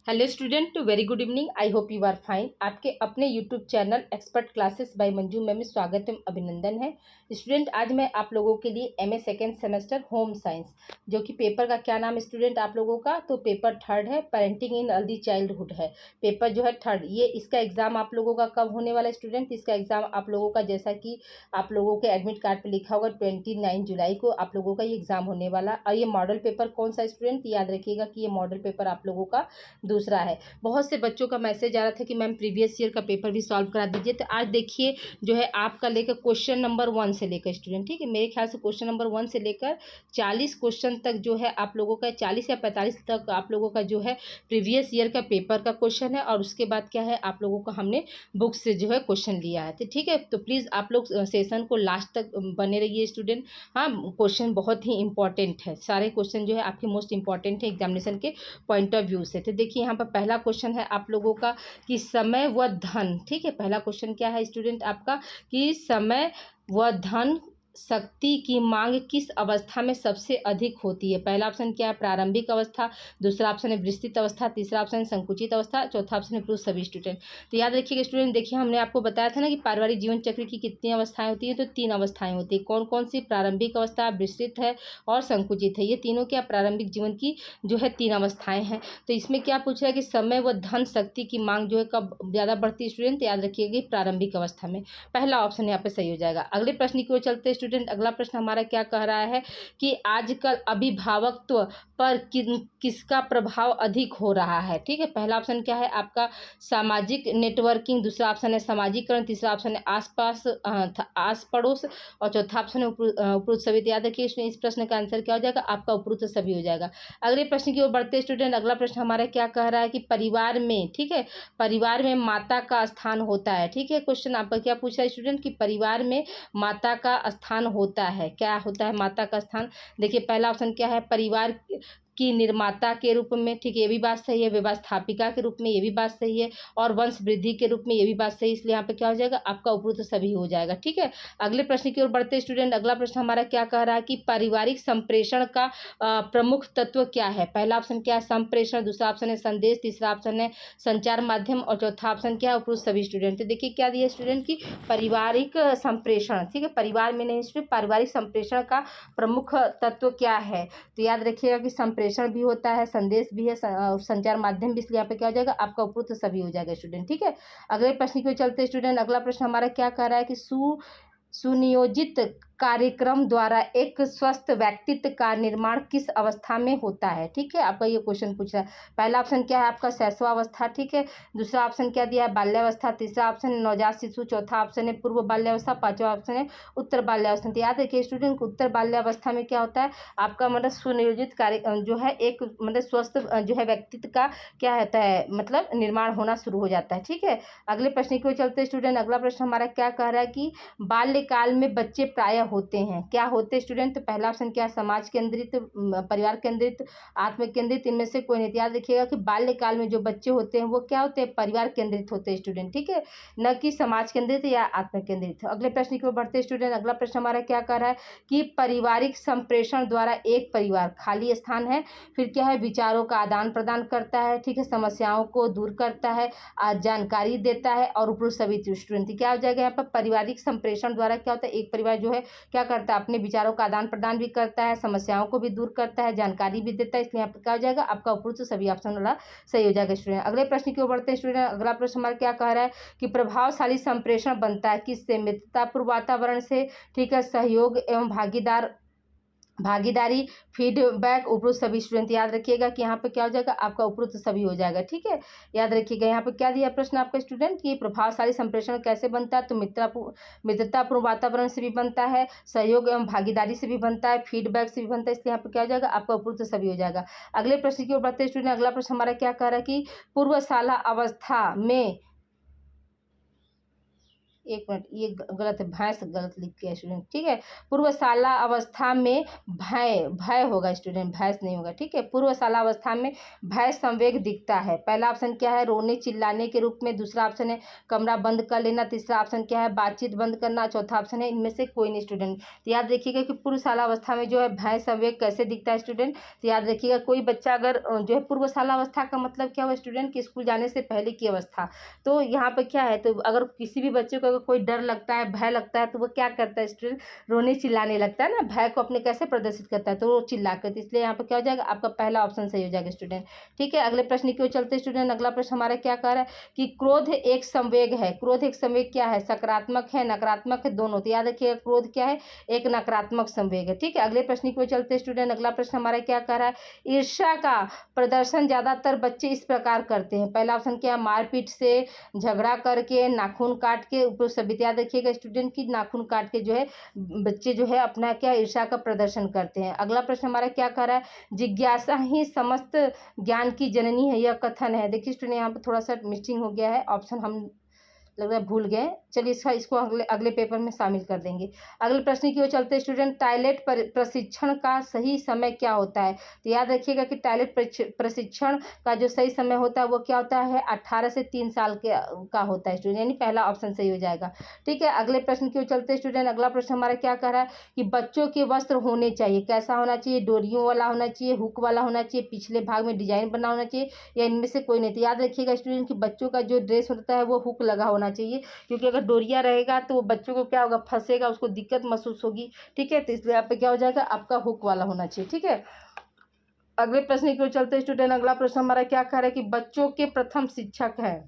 Hello student, very good evening. I hope you are fine. आपके अपने YouTube channel expert classes by Manju में स्वागत एवं अभिनंदन है। स्टूडेंट, आज मैं आप लोगों के लिए MA second semester home science, जो कि पेपर का क्या नाम है स्टूडेंट आप लोगों का, तो पेपर थर्ड है, पेरेंटिंग इन अर्ली चाइल्डहुड है। पेपर जो है थर्ड, ये इसका एग्जाम आप लोगों का कब होने वाला है स्टूडेंट? इसका एग्जाम आप लोगों का, जैसा कि आप लोगों के एडमिट कार्ड पर लिखा होगा, 29 जुलाई को आप लोगों का ये एग्जाम होने वाला। और ये मॉडल पेपर कौन सा स्टूडेंट, याद रखिएगा कि ये मॉडल पेपर आप लोगों का दूसरा है। बहुत से बच्चों का मैसेज आ रहा था कि मैम प्रीवियस ईयर का पेपर भी सॉल्व करा दीजिए। तो आज देखिए जो है आपका लेकर क्वेश्चन नंबर 1 से लेकर स्टूडेंट, ठीक है, मेरे ख्याल से क्वेश्चन नंबर 1 से लेकर 40 क्वेश्चन तक जो है आप लोगों का, 40 या 45 तक आप लोगों का जो है प्रीवियस ईयर का पेपर का क्वेश्चन है। और उसके बाद क्या है, आप लोगों का हमने बुक से जो है क्वेश्चन लिया है। तो ठीक है, तो प्लीज़ आप लोग सेशन को लास्ट तक बने रहिए स्टूडेंट। हाँ, क्वेश्चन बहुत ही इंपॉर्टेंट है, सारे क्वेश्चन जो है आपके मोस्ट इंपॉर्टेंट है एग्जामिनेशन के पॉइंट ऑफ व्यू से। तो देखिए यहाँ पर पहला क्वेश्चन है आप लोगों का कि समय व धन, ठीक है, पहला क्वेश्चन क्या है स्टूडेंट आपका कि समय व धन शक्ति की मांग किस अवस्था में सबसे अधिक होती है? पहला ऑप्शन क्या है, प्रारंभिक अवस्था, दूसरा ऑप्शन है विस्तृत अवस्था, तीसरा ऑप्शन है संकुचित अवस्था, चौथा ऑप्शन है पुरुष सभी स्टूडेंट। तो याद रखिएगा स्टूडेंट, देखिए हमने आपको बताया था ना कि पारिवारिक जीवन चक्र की कितनी अवस्थाएं होती है, तो 3 अवस्थाएं होती है। कौन कौन सी? प्रारंभिक अवस्था, विस्तृत है और संकुचित है। ये तीनों क्या प्रारंभिक जीवन की जो है 3 अवस्थाएं हैं। तो इसमें क्या पूछा है कि समय व धन शक्ति की मांग जो है कब ज़्यादा बढ़ती है स्टूडेंट? याद रखिएगा प्रारंभिक अवस्था में। पहला ऑप्शन यहाँ पे सही हो जाएगा। अगले प्रश्न की ओर चलते हैं स्टूडेंट। अगला प्रश्न हमारा क्या कह रहा है कि आजकल अभिभावकत्व पर किसका प्रभाव अधिक हो रहा है? ठीक है, पहला ऑप्शन क्या है आपका सामाजिक नेटवर्किंग, दूसरा ऑप्शन है सामाजिकरण, तीसरा ऑप्शन है आस पड़ोस और चौथा ऑप्शन है उपरोक्त सभी। तो याद रखिए इस प्रश्न का आंसर क्या हो जाएगा आपका उपरोक्त सभी हो जाएगा। अगले प्रश्न की ओर बढ़ते स्टूडेंट। अगला प्रश्न हमारा क्या कह रहा है कि परिवार में, ठीक है, परिवार में माता का स्थान होता है। ठीक है, क्वेश्चन आपका क्या पूछा है स्टूडेंट कि परिवार में माता का स्थान होता है। क्या होता है माता का स्थान? देखिए पहला ऑप्शन क्या है, परिवार की निर्माता के रूप में, ठीक है, ये भी बात सही है, व्यवस्थापिका के रूप में, ये भी बात सही है, और वंश वृद्धि के रूप में, ये भी बात सही, इसलिए यहाँ पे क्या हो जाएगा आपका उपरोक्त सभी हो जाएगा। ठीक है, अगले प्रश्न की ओर बढ़ते स्टूडेंट। अगला प्रश्न हमारा क्या कह रहा है कि पारिवारिक संप्रेषण का प्रमुख तत्व क्या है? पहला ऑप्शन क्या है संप्रेषण, दूसरा ऑप्शन है संदेश, तीसरा ऑप्शन है संचार माध्यम और चौथा ऑप्शन क्या है उपरोक्त सभी स्टूडेंट। तो देखिए क्या दिया स्टूडेंट की पारिवारिक संप्रेषण, ठीक है, परिवार में नहीं स्टूडेंट, पारिवारिक संप्रेषण का प्रमुख तत्व क्या है? तो याद रखिएगा कि संप्रेषण भी होता है, संदेश भी है और संचार माध्यम भी, इसलिए यहाँ पे क्या हो जाएगा आपका उपरोक्त सभी हो जाएगा स्टूडेंट। ठीक है, अगले प्रश्न की ओर चलते स्टूडेंट। अगला प्रश्न हमारा क्या कह रहा है कि सुनियोजित कार्यक्रम द्वारा एक स्वस्थ व्यक्तित्व का निर्माण किस अवस्था में होता है? ठीक है, आपका ये क्वेश्चन पूछ रहा है। पहला ऑप्शन क्या है आपका शैशवावस्था, ठीक है, दूसरा ऑप्शन क्या दिया है बाल्यावस्था, तीसरा ऑप्शन है नवजात शिशु, चौथा ऑप्शन है पूर्व बाल्यावस्था, पांचवा ऑप्शन है उत्तर बाल्यावस्था। तो याद रखिए स्टूडेंट उत्तर बाल्यावस्था में क्या होता है आपका मतलब सुनियोजित कार्य जो है एक मतलब स्वस्थ जो है व्यक्तित्व का क्या होता है मतलब निर्माण होना शुरू हो जाता है। ठीक है, अगले प्रश्न की ओर चलते स्टूडेंट। अगला प्रश्न हमारा क्या कह रहा है कि बाल्यकाल में बच्चे प्रायः होते हैं, क्या होते स्टूडेंट? तो पहला ऑप्शन क्या है समाज केंद्रित, परिवार केंद्रित, आत्म केंद्रित, इनमें से कोई नहीं। याद रखिएगा कि बाल्यकाल में जो बच्चे होते हैं वो क्या होते हैं परिवार केंद्रित होते हैं स्टूडेंट, ठीक है, न कि समाज केंद्रित या आत्म केंद्रित। अगले प्रश्न की ओर बढ़ते स्टूडेंट। अगला प्रश्न हमारा क्या कर रहा है कि पारिवारिक संप्रेषण द्वारा एक परिवार खाली स्थान है, फिर क्या है विचारों का आदान प्रदान करता है, ठीक है, समस्याओं को दूर करता है, जानकारी देता है और उपरोक्त सभी स्टूडेंट। क्या हो जाएगा यहाँ पर पारिवारिक संप्रेषण द्वारा क्या होता है एक परिवार जो है क्या करता है अपने विचारों का आदान प्रदान भी करता है, समस्याओं को भी दूर करता है, जानकारी भी देता है, इसलिए यहाँ पर क्या हो जाएगा आपका उपरोक्त सभी ऑप्शन वाला सही हो जाएगा स्टूडेंट। अगले प्रश्न की ओर बढ़ते हैं स्टूडेंट। अगला प्रश्न हमारा क्या कह रहा है कि प्रभावशाली संप्रेषण बनता है किससे? मित्रतापूर्ण वातावरण से, ठीक है, सहयोग एवं भागीदारी, फीडबैक, उपरोक्त सभी स्टूडेंट। याद रखिएगा कि यहाँ पे क्या हो जाएगा आपका उपरोक्त सभी हो जाएगा। ठीक है, याद रखिएगा यहाँ पे क्या दिया प्रश्न आपका स्टूडेंट कि प्रभावशाली संप्रेषण कैसे बनता है? तो मित्रतापूर्ण वातावरण से भी बनता है, सहयोग एवं भागीदारी से भी बनता है, फीडबैक से भी बनता है, इसलिए यहाँ पे क्या हो जाएगा आपका उपरोक्त सभी हो जाएगा। अगले प्रश्न की ओर बढ़ते स्टूडेंट। अगला प्रश्न हमारा क्या कह रहा है कि पूर्व शाला अवस्था में एक मिनट, ये गलत है, भैंस गलत लिख के स्टूडेंट, ठीक है। पूर्वशाला अवस्था में भय भय होगा स्टूडेंट, भैंस नहीं होगा, ठीक है। पूर्वशाला अवस्था में भय संवेग दिखता है। पहला ऑप्शन क्या है, रोने चिल्लाने के रूप में। दूसरा ऑप्शन है कमरा बंद कर लेना। तीसरा ऑप्शन क्या है, बातचीत बंद करना। चौथा ऑप्शन है इनमें से कोई नहीं स्टूडेंट। तो याद रखिएगा कि पूर्वशाला अवस्था में जो है भय संवेग कैसे दिखता है स्टूडेंट। तो याद रखिएगा कोई बच्चा अगर जो है पूर्वशाला अवस्था का मतलब क्या हुआ स्टूडेंट, कि स्कूल जाने से पहले की अवस्था। तो यहाँ पर क्या है, तो अगर किसी भी बच्चे को अगर कोई डर लगता है, भय लगता है, तो वो क्या करता है स्टूडेंट, रोने चिल्लाने लगता है ना। भय को अपने कैसे प्रदर्शित करता है, तो वो चिल्ला कर। इसलिए यहाँ पर क्या हो जाएगा, आपका पहला ऑप्शन सही हो जाएगा स्टूडेंट, ठीक है। अगले प्रश्न की ओर चलते स्टूडेंट। अगला प्रश्न हमारा क्या कह रहा है कि क्रोध एक संवेग है। क्रोध एक संवेग क्या है, सकारात्मक है, नकारात्मक है, दोनों। तो याद रखिएगा क्रोध क्या है, एक नकारात्मक संवेग है, ठीक है। अगले प्रश्न की ओर चलते स्टूडेंट। अगला प्रश्न हमारा क्या कह रहा है, ईर्ष्या का प्रदर्शन ज्यादातर बच्चे इस प्रकार करते हैं। पहला ऑप्शन क्या है, मारपीट से, झगड़ा करके, नाखून काट के। ऊपर सभी याद रखिएगा स्टूडेंट की नाखून काट के जो है बच्चे जो है अपना क्या ईर्ष्या का प्रदर्शन करते हैं। अगला प्रश्न हमारा क्या कर रहा है, जिज्ञासा ही समस्त ज्ञान की जननी है, यह कथन है। देखिए स्टूडेंट यहाँ पर थोड़ा सा मिसिंग हो गया है ऑप्शन, हम लग रहा है भूल गए। चलिए इसको अगले अगले पेपर में शामिल कर देंगे। अगले प्रश्न की ओर चलते स्टूडेंट। टॉयलेट प्रशिक्षण का सही समय क्या होता है। तो याद रखिएगा कि टॉयलेट प्रशिक्षण का जो सही समय होता है वो क्या होता है, 18 से 3 साल के का होता है स्टूडेंट, यानी पहला ऑप्शन सही हो जाएगा, ठीक है। अगले प्रश्न की ओर चलते स्टूडेंट। अगला प्रश्न हमारा क्या कह रहा है कि बच्चों के वस्त्र होने चाहिए, कैसा होना चाहिए, डोरियों वाला होना चाहिए, हुक वाला होना चाहिए, पिछले भाग में डिजाइन बना होना चाहिए, या इनमें से कोई नहीं। तो याद रखिएगा स्टूडेंट कि बच्चों का जो ड्रेस होता है वो हुक लगा होना चाहिए, क्योंकि अगर डोरिया रहेगा तो बच्चों को क्या होगा, फंसेगा, उसको दिक्कत महसूस होगी, ठीक है। तो इसलिए यहाँ पे क्या हो जाएगा, आपका हुक वाला होना चाहिए, ठीक है। अगले प्रश्न की ओर चलते स्टूडेंट। अगला प्रश्न हमारा क्या कह रहा है कि बच्चों के प्रथम शिक्षक है।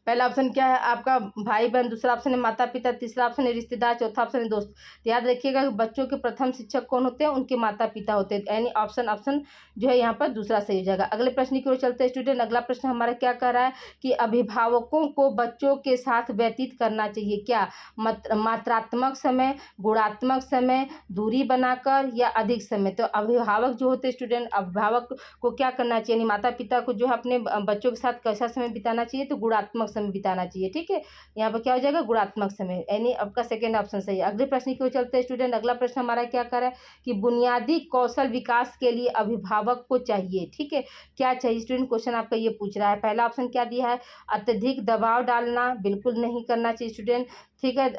पहला ऑप्शन क्या है आपका, भाई बहन। दूसरा ऑप्शन है माता पिता। तीसरा ऑप्शन है रिश्तेदार। चौथा ऑप्शन है दोस्त। तो याद रखिएगा कि बच्चों के प्रथम शिक्षक कौन होते हैं, उनके माता पिता होते हैं, यानी ऑप्शन ऑप्शन जो है यहाँ पर दूसरा सही हो जाएगा। अगले प्रश्न की ओर चलते हैं स्टूडेंट। अगला प्रश्न हमारा क्या कह रहा है कि अभिभावकों को बच्चों के साथ व्यतीत करना चाहिए क्या, मात्रात्मक समय, गुणात्मक समय, दूरी बनाकर, या अधिक समय। तो अभिभावक जो होते हैं स्टूडेंट, अभिभावक को क्या करना चाहिए, यानी माता पिता को जो है अपने बच्चों के साथ कैसा समय बिताना चाहिए, तो गुणात्मक समय बिताना चाहिए, ठीक है। यहाँ पर क्या हो जाएगा, गुणात्मक समय, यानी आपका सेकंड ऑप्शन सही है। अगले प्रश्न की ओर चलते हैं स्टूडेंट। अगला प्रश्न हमारा क्या कर रहा है कि बुनियादी कौशल विकास के लिए अभिभावक को चाहिए, ठीक है, क्या चाहिए स्टूडेंट, क्वेश्चन आपका ये पूछ रहा है। पहला ऑप्शन क्या दिया है, अत्यधिक दबाव डालना, बिल्कुल नहीं करना चाहिए स्टूडेंट, ठीक है।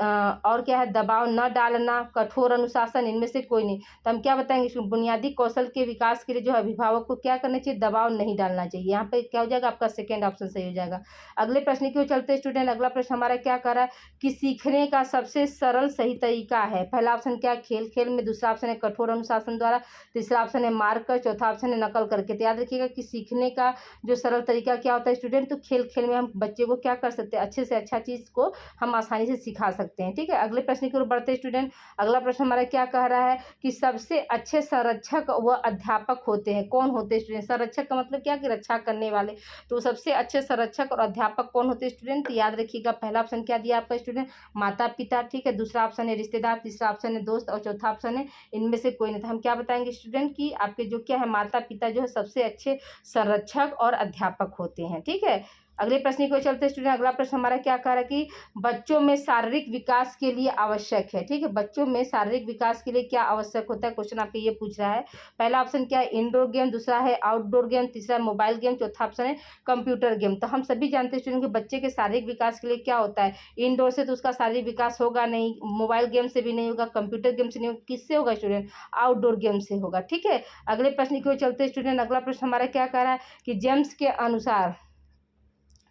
और क्या है, दबाव न डालना, कठोर अनुशासन, इनमें से कोई नहीं। तो हम क्या बताएंगे, इसमें बुनियादी कौशल के विकास के लिए जो अभिभावक को क्या करना चाहिए, दबाव नहीं डालना चाहिए। यहाँ पे क्या हो जाएगा, आपका सेकंड ऑप्शन सही हो जाएगा। अगले प्रश्न की ओर चलते स्टूडेंट। अगला प्रश्न हमारा क्या कर रहा है कि सीखने का सबसे सरल सही तरीका है। पहला ऑप्शन क्या है, खेल खेल में। दूसरा ऑप्शन है कठोर अनुशासन द्वारा। तीसरा ऑप्शन है मार कर। चौथा ऑप्शन है नकल करके। तो याद रखिएगा कि सीखने का जो सरल तरीका क्या होता है स्टूडेंट, तो खेल खेल में हम बच्चे को क्या कर सकते हैं, अच्छे से अच्छा चीज़ को हम आसानी से सिखा सकते हैं, ठीक है। अगले प्रश्न की ओर बढ़ते स्टूडेंट। अगला प्रश्न हमारा क्या कह रहा है कि सबसे अच्छे संरक्षक व अध्यापक होते हैं, कौन होते हैं स्टूडेंट। संरक्षक का मतलब क्या, कि रक्षा करने वाले। तो सबसे अच्छे संरक्षक और अध्यापक कौन होते हैं स्टूडेंट। याद रखिएगा पहला ऑप्शन क्या दिया आपका स्टूडेंट, माता पिता, ठीक है। दूसरा ऑप्शन है रिश्तेदार। तीसरा ऑप्शन है दोस्त, और चौथा ऑप्शन है इनमें से कोई नहीं। तो हम क्या बताएंगे स्टूडेंट कि आपके जो क्या है, माता पिता जो है सबसे अच्छे संरक्षक और अध्यापक होते हैं, ठीक है। अगले प्रश्न को चलते स्टूडेंट। अगला प्रश्न हमारा क्या कह रहा है कि बच्चों में शारीरिक विकास के लिए आवश्यक है, ठीक है। बच्चों में शारीरिक विकास के लिए क्या आवश्यक होता है, क्वेश्चन आपके ये पूछ रहा है। पहला ऑप्शन क्या है, इंडोर गेम। दूसरा है आउटडोर गेम। तीसरा है मोबाइल गेम। चौथा ऑप्शन है कंप्यूटर गेम। तो हम सभी जानते हैं स्टूडेंट कि बच्चे के शारीरिक विकास के लिए क्या होता है, इंडोर से तो उसका शारीरिक विकास होगा नहीं, मोबाइल गेम से भी नहीं होगा, कंप्यूटर गेम से नहीं होगा, किससे होगा स्टूडेंट, आउटडोर गेम से होगा, ठीक है। अगले प्रश्न की ओर चलते स्टूडेंट। अगला प्रश्न हमारा क्या कह रहा है कि जेम्स के अनुसार,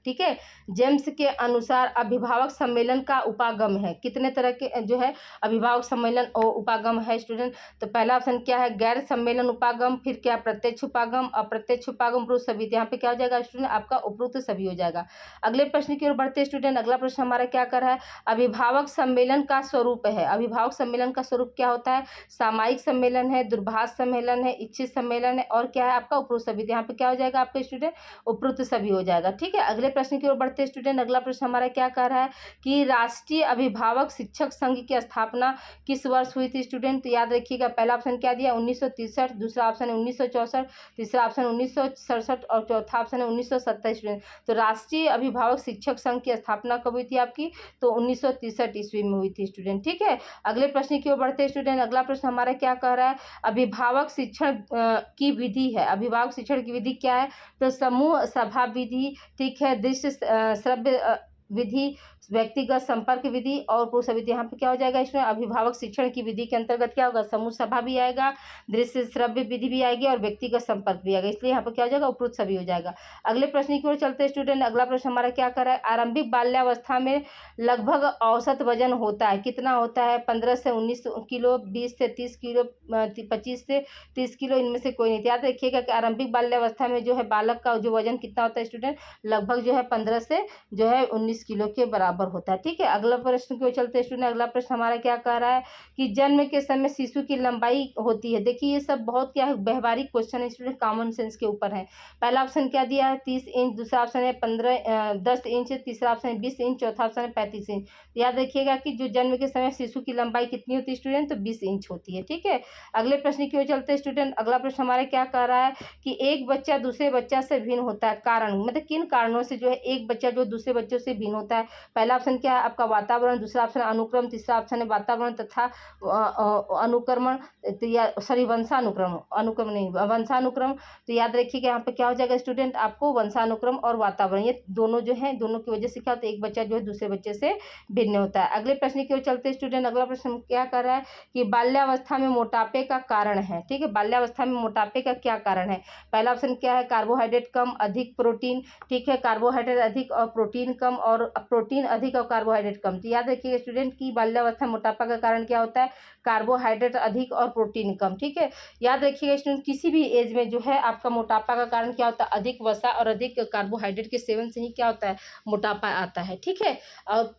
ठीक है, जेम्स के अनुसार अभिभावक सम्मेलन का उपागम है। कितने तरह के जो है अभिभावक सम्मेलन और उपागम है स्टूडेंट। तो पहला ऑप्शन क्या है, गैर सम्मेलन उपागम। फिर क्या, प्रत्यक्ष उपागम, अप्रत्यक्ष उपागम, उपरोक्त सभी। तो यहाँ पे क्या हो जाएगा स्टूडेंट, आपका उपरोक्त सभी हो जाएगा। अगले प्रश्न की ओर बढ़ते स्टूडेंट। अगला प्रश्न हमारा क्या कर रहा है, अभिभावक सम्मेलन का स्वरूप है। अभिभावक सम्मेलन का स्वरूप क्या होता है, सामायिक सम्मेलन है, दूरभाष सम्मेलन है, इच्छित सम्मेलन है, और क्या है आपका उपरोक्त सभी। तो यहाँ पे क्या हो जाएगा आपका स्टूडेंट, उपरोक्त सभी हो जाएगा, ठीक है। अगले प्रश्न की ओर बढ़ते स्टूडेंट। अगला प्रश्न हमारा क्या कह रहा है कि राष्ट्रीय अभिभावक शिक्षक संघ की स्थापना किस वर्ष हुई थी स्टूडेंट? तो याद रखिएगा, पहला ऑप्शन क्या दिया 1963, दूसरा ऑप्शन है 1964, तीसरा ऑप्शन 1967 और चौथा ऑप्शन है 1970 स्टूडेंट। तो राष्ट्रीय अभिभावक शिक्षक संघ की स्थापना कब हुई थी आपकी? तो 1963 ईस्वी में हुई थी स्टूडेंट। ठीक है, अगले प्रश्न की ओर बढ़ते स्टूडेंट। अगला प्रश्न हमारा क्या कह रहा है, अभिभावक शिक्षण की विधि है। अभिभावक शिक्षण की विधि क्या है? तो समूह सभा विधि, ठीक है, दृश्य श्रव्य विधि, व्यक्तिगत संपर्क विधि और पुरुष विधि। यहाँ पे क्या हो जाएगा इसमें, अभिभावक शिक्षण की विधि के अंतर्गत क्या होगा, समूह सभा भी आएगा, दृश्य श्रव्य विधि भी आएगी और व्यक्तिगत संपर्क भी आएगा, इसलिए यहाँ पे क्या हो जाएगा, उपरोक्त सभी हो जाएगा। अगले प्रश्न की ओर चलते स्टूडेंट। अगला प्रश्न हमारा क्या कर रहा है, आरंभिक बाल्यावस्था में लगभग औसत वजन होता है, कितना होता है? 15 से 19 किलो, 20 से 30 किलो, 25 से 30 किलो, इनमें से कोई नहीं। याद रखिएगा कि आरंभिक बाल्यावस्था में जो है बालक का जो वजन कितना होता है स्टूडेंट, लगभग जो है 15 से जो है 19 किलो के बराबर होता है। ठीक है, अगला प्रश्न की ओर चलते स्टूडेंट। अगला प्रश्न हमारा क्या कह रहा है कि जन्म के समय शिशु की लंबाई होती है। देखिए ये सब बहुत क्या है, व्यवहारिक क्वेश्चन है स्टूडेंट, कॉमन सेंस के ऊपर है। पहला ऑप्शन क्या दिया है 30 इंच, दूसरा ऑप्शन है 10 इंच, तीसरा ऑप्शन है 20 इंच, चौथा ऑप्शन है 35 इंच। याद रखिएगा कि जो जन्म के समय शिशु की लंबाई कितनी होती है स्टूडेंट, तो 20 इंच होती है। ठीक है, अगले प्रश्न की ओर चलते स्टूडेंट। अगला प्रश्न हमारा क्या कह रहा है कि एक बच्चा दूसरे बच्चा से भिन्न होता है, कारण मतलब किन कारणों से जो है एक बच्चा जो दूसरे बच्चों से भिन्न होता है? पहला ऑप्शन क्या है आपका, वातावरण, दूसरा ऑप्शन अनुक्रम, तीसरा ऑप्शन है वातावरण तथा अनुक्रमण, तो या सॉरी वंशानुक्रम, अनुक्रम नहीं वंशानुक्रम। तो याद रखिएगा यहाँ पे क्या हो जाएगा स्टूडेंट, आपको वंशानुक्रम और वातावरण ये दोनों जो है, दोनों की वजह से क्या होता है, एक बच्चा जो है दूसरे बच्चे से भिन्न होता है। अगले प्रश्न की ओर चलते स्टूडेंट। अगला प्रश्न क्या कर रहा है कि बाल्यावस्था में मोटापे का कारण है। ठीक है, बाल्यावस्था में मोटापे का क्या कारण है? पहला ऑप्शन क्या है, कार्बोहाइड्रेट कम, अधिक प्रोटीन, ठीक है, कार्बोहाइड्रेट अधिक और प्रोटीन कम, और प्रोटीन अधिक और कार्बोहाइड्रेट कम। तो याद रखिएगा स्टूडेंट की बाल्यावस्था मोटापा का कारण क्या होता है, कार्बोहाइड्रेट अधिक और प्रोटीन कम। ठीक है, याद रखिएगा स्टूडेंट किसी भी एज में जो है आपका मोटापा का कारण क्या होता है, अधिक वसा और अधिक कार्बोहाइड्रेट के सेवन से ही क्या होता है, मोटापा आता है। ठीक है, और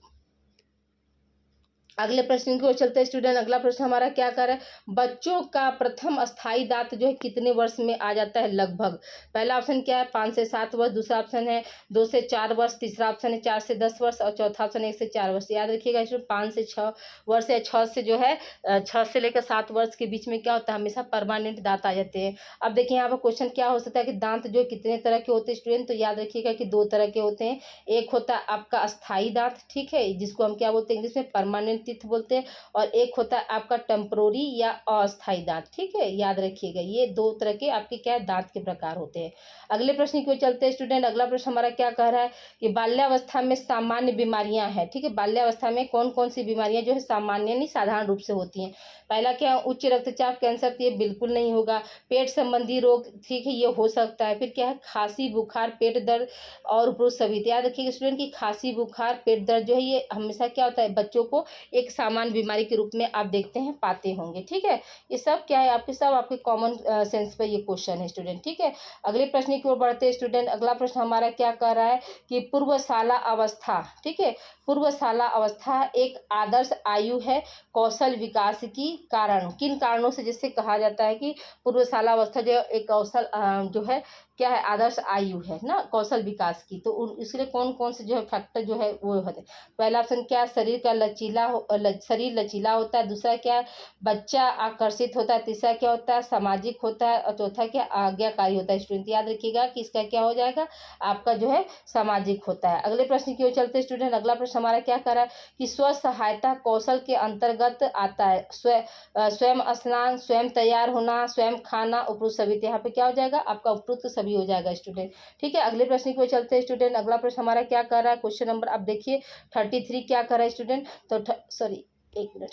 अगले प्रश्न की ओर चलते हैं स्टूडेंट। अगला प्रश्न हमारा क्या कर रहा है, बच्चों का प्रथम स्थायी दांत जो है कितने वर्ष में आ जाता है लगभग? पहला ऑप्शन क्या है 5 से 7 वर्ष, दूसरा ऑप्शन है 2 से 4 वर्ष, तीसरा ऑप्शन है 4 से 10 वर्ष और चौथा ऑप्शन है 1 से 4 वर्ष। याद रखिएगा इसमें 5 से 6 वर्ष या 6 से जो है 6 से लेकर 7 वर्ष के बीच में क्या होता है, हमेशा परमानेंट दांत आ जाते हैं। अब देखिए यहाँ पर क्वेश्चन क्या हो सकता है कि दांत जो कितने तरह के होते हैं स्टूडेंट, तो याद रखिएगा कि 2 तरह के होते हैं। एक होता है आपका अस्थायी दांत, ठीक है, जिसको हम क्या बोलते हैं इंग्लिश में परमानेंट टीथ बोलते हैं, और एक होता है आपका टेम्पोररी या अस्थायी दांत। ठीक है, याद रखिएगा ये 2 तरह के आपके क्या है दांत के प्रकार होते हैं। अगले प्रश्न की ओर चलते हैं स्टूडेंट। अगला प्रश्न हमारा क्या कह रहा है कि बाल्यावस्था में सामान्य बीमारियां हैं। ठीक है, बाल्यावस्था में कौन कौन सी बीमारियां जो है सामान्य नहीं साधारण रूप से होती हैं? पहला क्या, उच्च रक्तचाप, कैंसर, तो ये बिल्कुल नहीं होगा। पेट संबंधी रोग, ठीक है, ये हो सकता है। फिर क्या है, खांसी, बुखार, पेट दर्द और पुरुष सभी। तो याद रखिएगा स्टूडेंट की खांसी, बुखार, पेट दर्द जो है ये हमेशा क्या होता है, बच्चों को एक सामान्य बीमारी के रूप में आप देखते हैं पाते होंगे। ठीक है, ये सब क्या है आपके सब आपके कॉमन सेंस पे ये क्वेश्चन है स्टूडेंट। ठीक है, अगले प्रश्न की ओर बढ़ते हैं स्टूडेंट। अगला प्रश्न हमारा क्या कह रहा है कि पूर्वशाला अवस्था, ठीक है, पूर्वशाला अवस्था एक आदर्श आयु है कौशल विकास की कारण, किन कारणों से जिससे कहा जाता है कि पूर्वशाला अवस्था जो एक कौशल जो है क्या है आदर्श आयु है ना कौशल विकास की। तो इसलिए कौन कौन से जो है फैक्टर जो है वो होते हैं? पहला ऑप्शन क्या है, शरीर का शरीर लचीला होता है, दूसरा क्या है बच्चा आकर्षित होता है, तीसरा क्या होता है सामाजिक होता है, और चौथा क्या आज्ञाकारी होता है। स्टूडेंट याद रखिएगा कि इसका क्या हो जाएगा आपका जो है सामाजिक होता है। अगले प्रश्न की ओर चलते हैं स्टूडेंट। अगला प्रश्न हमारा क्या कर रहा है कि स्व सहायता कौशल के अंतर्गत आता है स्वयं स्नान, स्वयं तैयार होना, स्वयं खाना, उपरुक्त सभी। यहाँ पे क्या हो जाएगा आपका उपरुक्त सभी हो जाएगा स्टूडेंट। ठीक है, अगले प्रश्न की ओर चलते हैं स्टूडेंट। अगला प्रश्न हमारा क्या कर रहा है, क्वेश्चन नंबर आप देखिए 33 क्या कर रहा है स्टूडेंट। तो सॉरी एक मिनट,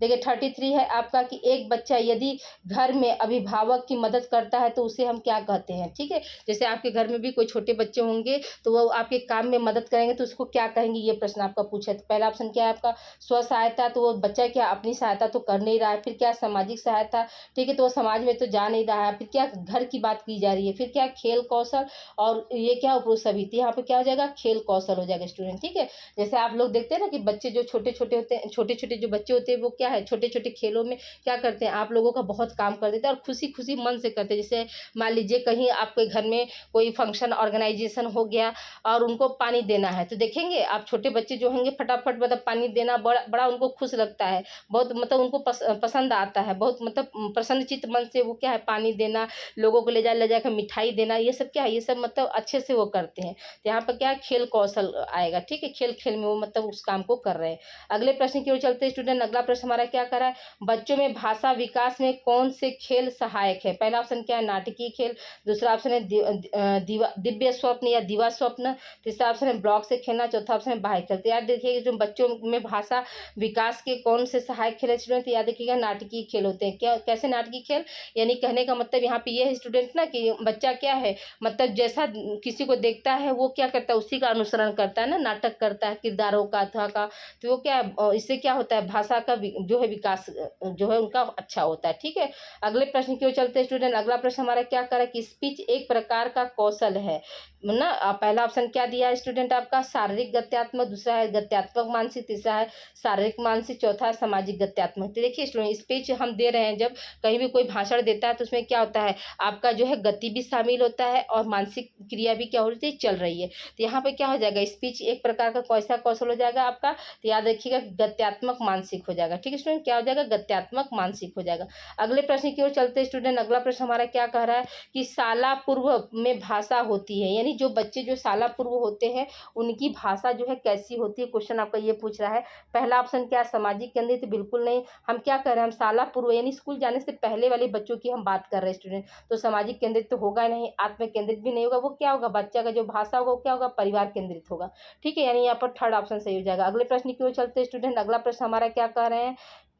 देखिए 33 है आपका कि एक बच्चा यदि घर में अभिभावक की मदद करता है तो उसे हम क्या कहते हैं। ठीक है, जैसे आपके घर में भी कोई छोटे बच्चे होंगे तो वो आपके काम में मदद करेंगे तो उसको क्या कहेंगे, ये प्रश्न आपका पूछा है। तो पहला ऑप्शन क्या है आपका स्व सहायता, तो वो बच्चा क्या अपनी सहायता तो कर नहीं रहा है। फिर क्या सामाजिक सहायता, ठीक है, तो वो समाज में तो जा नहीं रहा है। फिर क्या घर की बात की जा रही है। फिर क्या खेल कौशल, और ये क्या उपरुक्त सभी। तो यहाँ पे क्या हो जाएगा खेल कौशल हो जाएगा स्टूडेंट। ठीक है, जैसे आप लोग देखते हैं ना कि बच्चे जो छोटे छोटे होते हैं, छोटे छोटे जो बच्चे होते हैं वो क्या है छोटे छोटे खेलों में क्या करते हैं, आप लोगों का बहुत काम कर देते हैं और खुशी खुशी मन से करते हैं। जैसे मान लीजिए कहीं आपके घर में कोई फंक्शन ऑर्गेनाइजेशन हो गया और उनको पानी देना है, तो देखेंगे आप छोटे बच्चे जो होंगे फटाफट मतलब पानी देना बड़ा बड़ा उनको खुश लगता है, बहुत मतलब उनको पसंद आता है, बहुत मतलब प्रसन्नचित्त मन से वो क्या है पानी देना, लोगों को ले जाकर मिठाई देना, ये सब क्या है, ये सब मतलब अच्छे से वो करते हैं। तो यहाँ पर क्या है, खेल कौशल आएगा। ठीक है, खेल खेल में वो मतलब उस काम को कर रहे हैं। अगले प्रश्न की ओर चलते हैं स्टूडेंट। अगला प्रश्न हमारा क्या कर रहा है, बच्चों में भाषा विकास में कौन से खेल सहायक है। पहला ऑप्शन क्या है, नाटकीय खेल। दूसरा ऑप्शन है दिव्य स्वप्न या दिवा स्वप्न। तीसरा ऑप्शन है ब्लॉक से खेलना। चौथा ऑप्शन है बाह्य खेल। तो याद देखिए जो बच्चों में भाषा विकास के कौन से सहायक खेल है स्टूडेंट, याद देखिएगा नाटकीय खेल होते हैं। क्या कैसे नाटकीय खेल, यानी कहने का मतलब यहाँ पे ये है स्टूडेंट ना कि बच्चा क्या है मतलब जैसा किसी को देखता है वो क्या करता है उसी का अनुसरण करता है ना, नाटक करता है किरदारों का अथवा का। तो वो क्या है, इससे क्या होता है भाषा का जो है विकास जो है उनका अच्छा होता है। ठीक है, अगले प्रश्न की ओर चलते हैं स्टूडेंट। अगला प्रश्न हमारा क्या कर रहा है कि स्पीच एक प्रकार का कौशल है ना। पहला ऑप्शन क्या दिया है स्टूडेंट आपका, शारीरिक गत्यात्मक। दूसरा है गत्यात्मक मानसिक। तीसरा है शारीरिक मानसिक। चौथा है सामाजिक गत्यात्मक। तो देखिए स्टूडेंट स्पीच हम दे रहे हैं, जब कहीं भी कोई भाषण देता है तो उसमें क्या होता है आपका जो है गति भी शामिल होता है और मानसिक क्रिया भी क्या होती है चल रही है। तो यहाँ पे क्या हो जाएगा, स्पीच एक प्रकार का कैसा कौशल हो जाएगा आपका, तो याद रखिएगा गत्यात्मक मानसिक हो जाएगा। ठीक है स्टूडेंट, क्या हो जाएगा, गत्यात्मक मानसिक हो जाएगा। अगले प्रश्न की ओर चलते हैं स्टूडेंट। अगला प्रश्न हमारा क्या कह रहा है कि शाला पूर्व में भाषा होती है, यानी जो बच्चे जो शाला पूर्व होते हैं उनकी भाषा जो है कैसी होती है, क्वेश्चन आपका ये पूछ रहा है। पहला ऑप्शन क्या है, सामाजिक केंद्रित। बिल्कुल नहीं, हम क्या कर रहे हैं, हम शाला पूर्व यानी स्कूल जाने से पहले वाले बच्चों की हम बात कर रहे हैं स्टूडेंट। तो सामाजिक केंद्रित तो होगा नहीं, आत्म केंद्रित भी नहीं होगा, वो क्या होगा बच्चा का जो भाषा होगा वो क्या होगा, परिवार केंद्रित होगा। ठीक है, यानी यहाँ पर थर्ड ऑप्शन सही हो जाएगा। अगले प्रश्न की ओर चलते हैं स्टूडेंट। अगला प्रश्न हमारा क्या कह रहे हैं,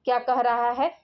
क्या कह रहा है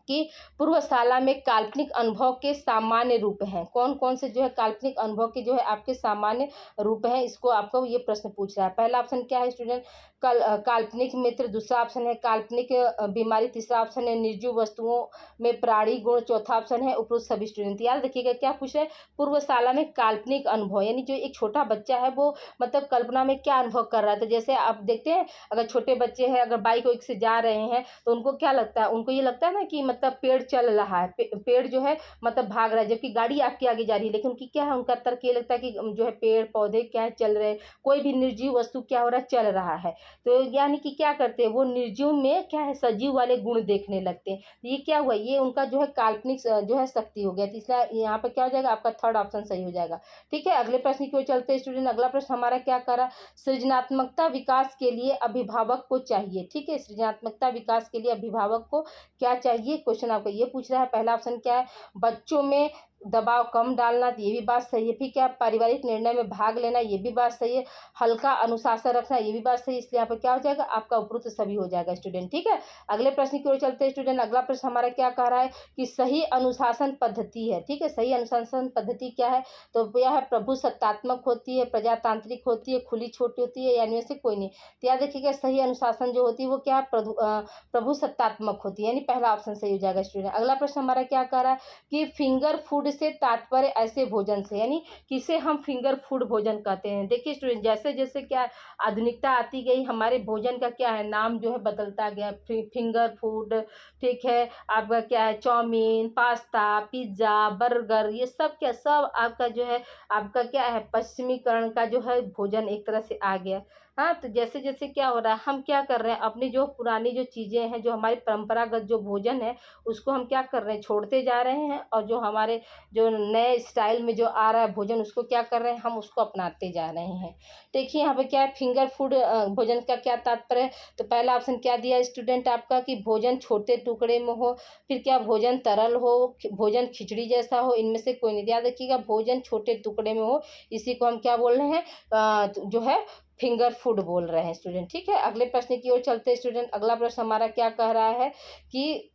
कि पूर्वशाला में काल्पनिक अनुभव के सामान्य रूप हैं। कौन कौन से जो है काल्पनिक अनुभव के जो है आपके सामान्य रूप हैं, इसको आपको ये प्रश्न पूछ रहा है। पहला ऑप्शन क्या है स्टूडेंट, काल्पनिक मित्र। दूसरा ऑप्शन है काल्पनिक बीमारी। तीसरा ऑप्शन है निर्जीव वस्तुओं में प्राणी गुण। चौथा ऑप्शन है उपरोक्त सभी स्टूडेंट। याद रखिएगा क्या पूछ रहे हैं, पूर्वशाला में काल्पनिक अनुभव यानी जो एक छोटा बच्चा है वो मतलब कल्पना में क्या अनुभव कर रहा है। तो जैसे आप देखते हैं अगर छोटे बच्चे हैं अगर बाइक वाइक से जा रहे हैं तो उनको क्या लगता है, उनको ये लगता है ना कि मतलब पेड़ चल रहा है, पेड़ जो है मतलब भाग रहा है, जबकि गाड़ी आपके आगे जा रही है, लेकिन उनकी क्या है उनका तर्क ये लगता है कि जो है पेड़ पौधे क्या है चल रहे हैं, कोई भी निर्जीव वस्तु क्या हो रहा है चल रहा है। तो यानी कि क्या करते हैं वो निर्जीव में क्या है सजीव वाले गुण देखने लगते हैं। ये क्या हुआ, ये उनका जो है काल्पनिक जो है शक्ति हो गया। तीसरा यहाँ पर क्या हो जाएगा आपका थर्ड ऑप्शन सही हो जाएगा। ठीक है, अगले प्रश्न की ओर चलते हैं स्टूडेंट। अगला प्रश्न हमारा क्या कर रहा है, सृजनात्मकता विकास के लिए अभिभावक को चाहिए। ठीक है, सृजनात्मकता विकास के लिए अभिभावक को क्या चाहिए, क्वेश्चन आपको ये पूछ रहा है। पहला ऑप्शन क्या है, बच्चों में दबाव कम डालना, ये भी बात सही है। फिर क्या, पारिवारिक निर्णय में भाग लेना, ये भी बात सही है। हल्का अनुशासन रखना, ये भी बात सही है। इसलिए यहाँ पर क्या हो जाएगा आपका उपरोक्त सभी हो जाएगा स्टूडेंट। ठीक है, अगले प्रश्न की ओर चलते हैं स्टूडेंट। अगला प्रश्न हमारा क्या कह रहा है कि सही अनुशासन पद्धति है। ठीक है, सही अनुशासन पद्धति क्या है, तो यह है प्रभु सत्तात्मक होती है, प्रजातांत्रिक होती है, खुली छोटी होती है, या इनमें से कोई नहीं। तो याद रखिएगा सही अनुशासन जो होती है वो क्या है प्रभु सत्तात्मक होती है, यानी पहला ऑप्शन सही हो जाएगा स्टूडेंट। अगला प्रश्न हमारा क्या कह रहा है कि फिंगर फूड से तात्पर्य ऐसे भोजन से, यानी किसे हम फिंगर फूड भोजन कहते हैं। देखिए स्टूडेंट जैसे जैसे क्या आधुनिकता आती गई हमारे भोजन का क्या है नाम जो है बदलता गया, फिंगर फूड। ठीक है, आपका क्या है चाउमीन, पास्ता, पिज्ज़ा, बर्गर, ये सब क्या सब आपका जो है आपका क्या है पश्चिमीकरण का जो है भोजन एक तरह से आ गया। हाँ, तो जैसे जैसे क्या हो रहा है हम क्या कर रहे हैं अपनी जो पुरानी जो चीज़ें हैं जो हमारी परंपरागत जो भोजन है उसको हम क्या कर रहे हैं छोड़ते जा रहे हैं, और जो हमारे जो नए स्टाइल में जो आ रहा है भोजन उसको क्या कर रहे हैं हम उसको अपनाते जा रहे हैं। देखिए यहाँ पे क्या है फिंगर फूड भोजन का क्या तात्पर्य है, तो पहला ऑप्शन क्या दिया स्टूडेंट आपका कि भोजन छोटे टुकड़े में हो, फिर क्या भोजन तरल हो, भोजन खिचड़ी जैसा हो, इनमें से कोई नहीं। याद रखिएगा भोजन छोटे टुकड़े में हो, इसी को हम क्या बोल रहे हैं जो है फिंगर फूड बोल रहे हैं स्टूडेंट। ठीक है, अगले प्रश्न की ओर चलते हैं स्टूडेंट। अगला प्रश्न हमारा क्या कह रहा है कि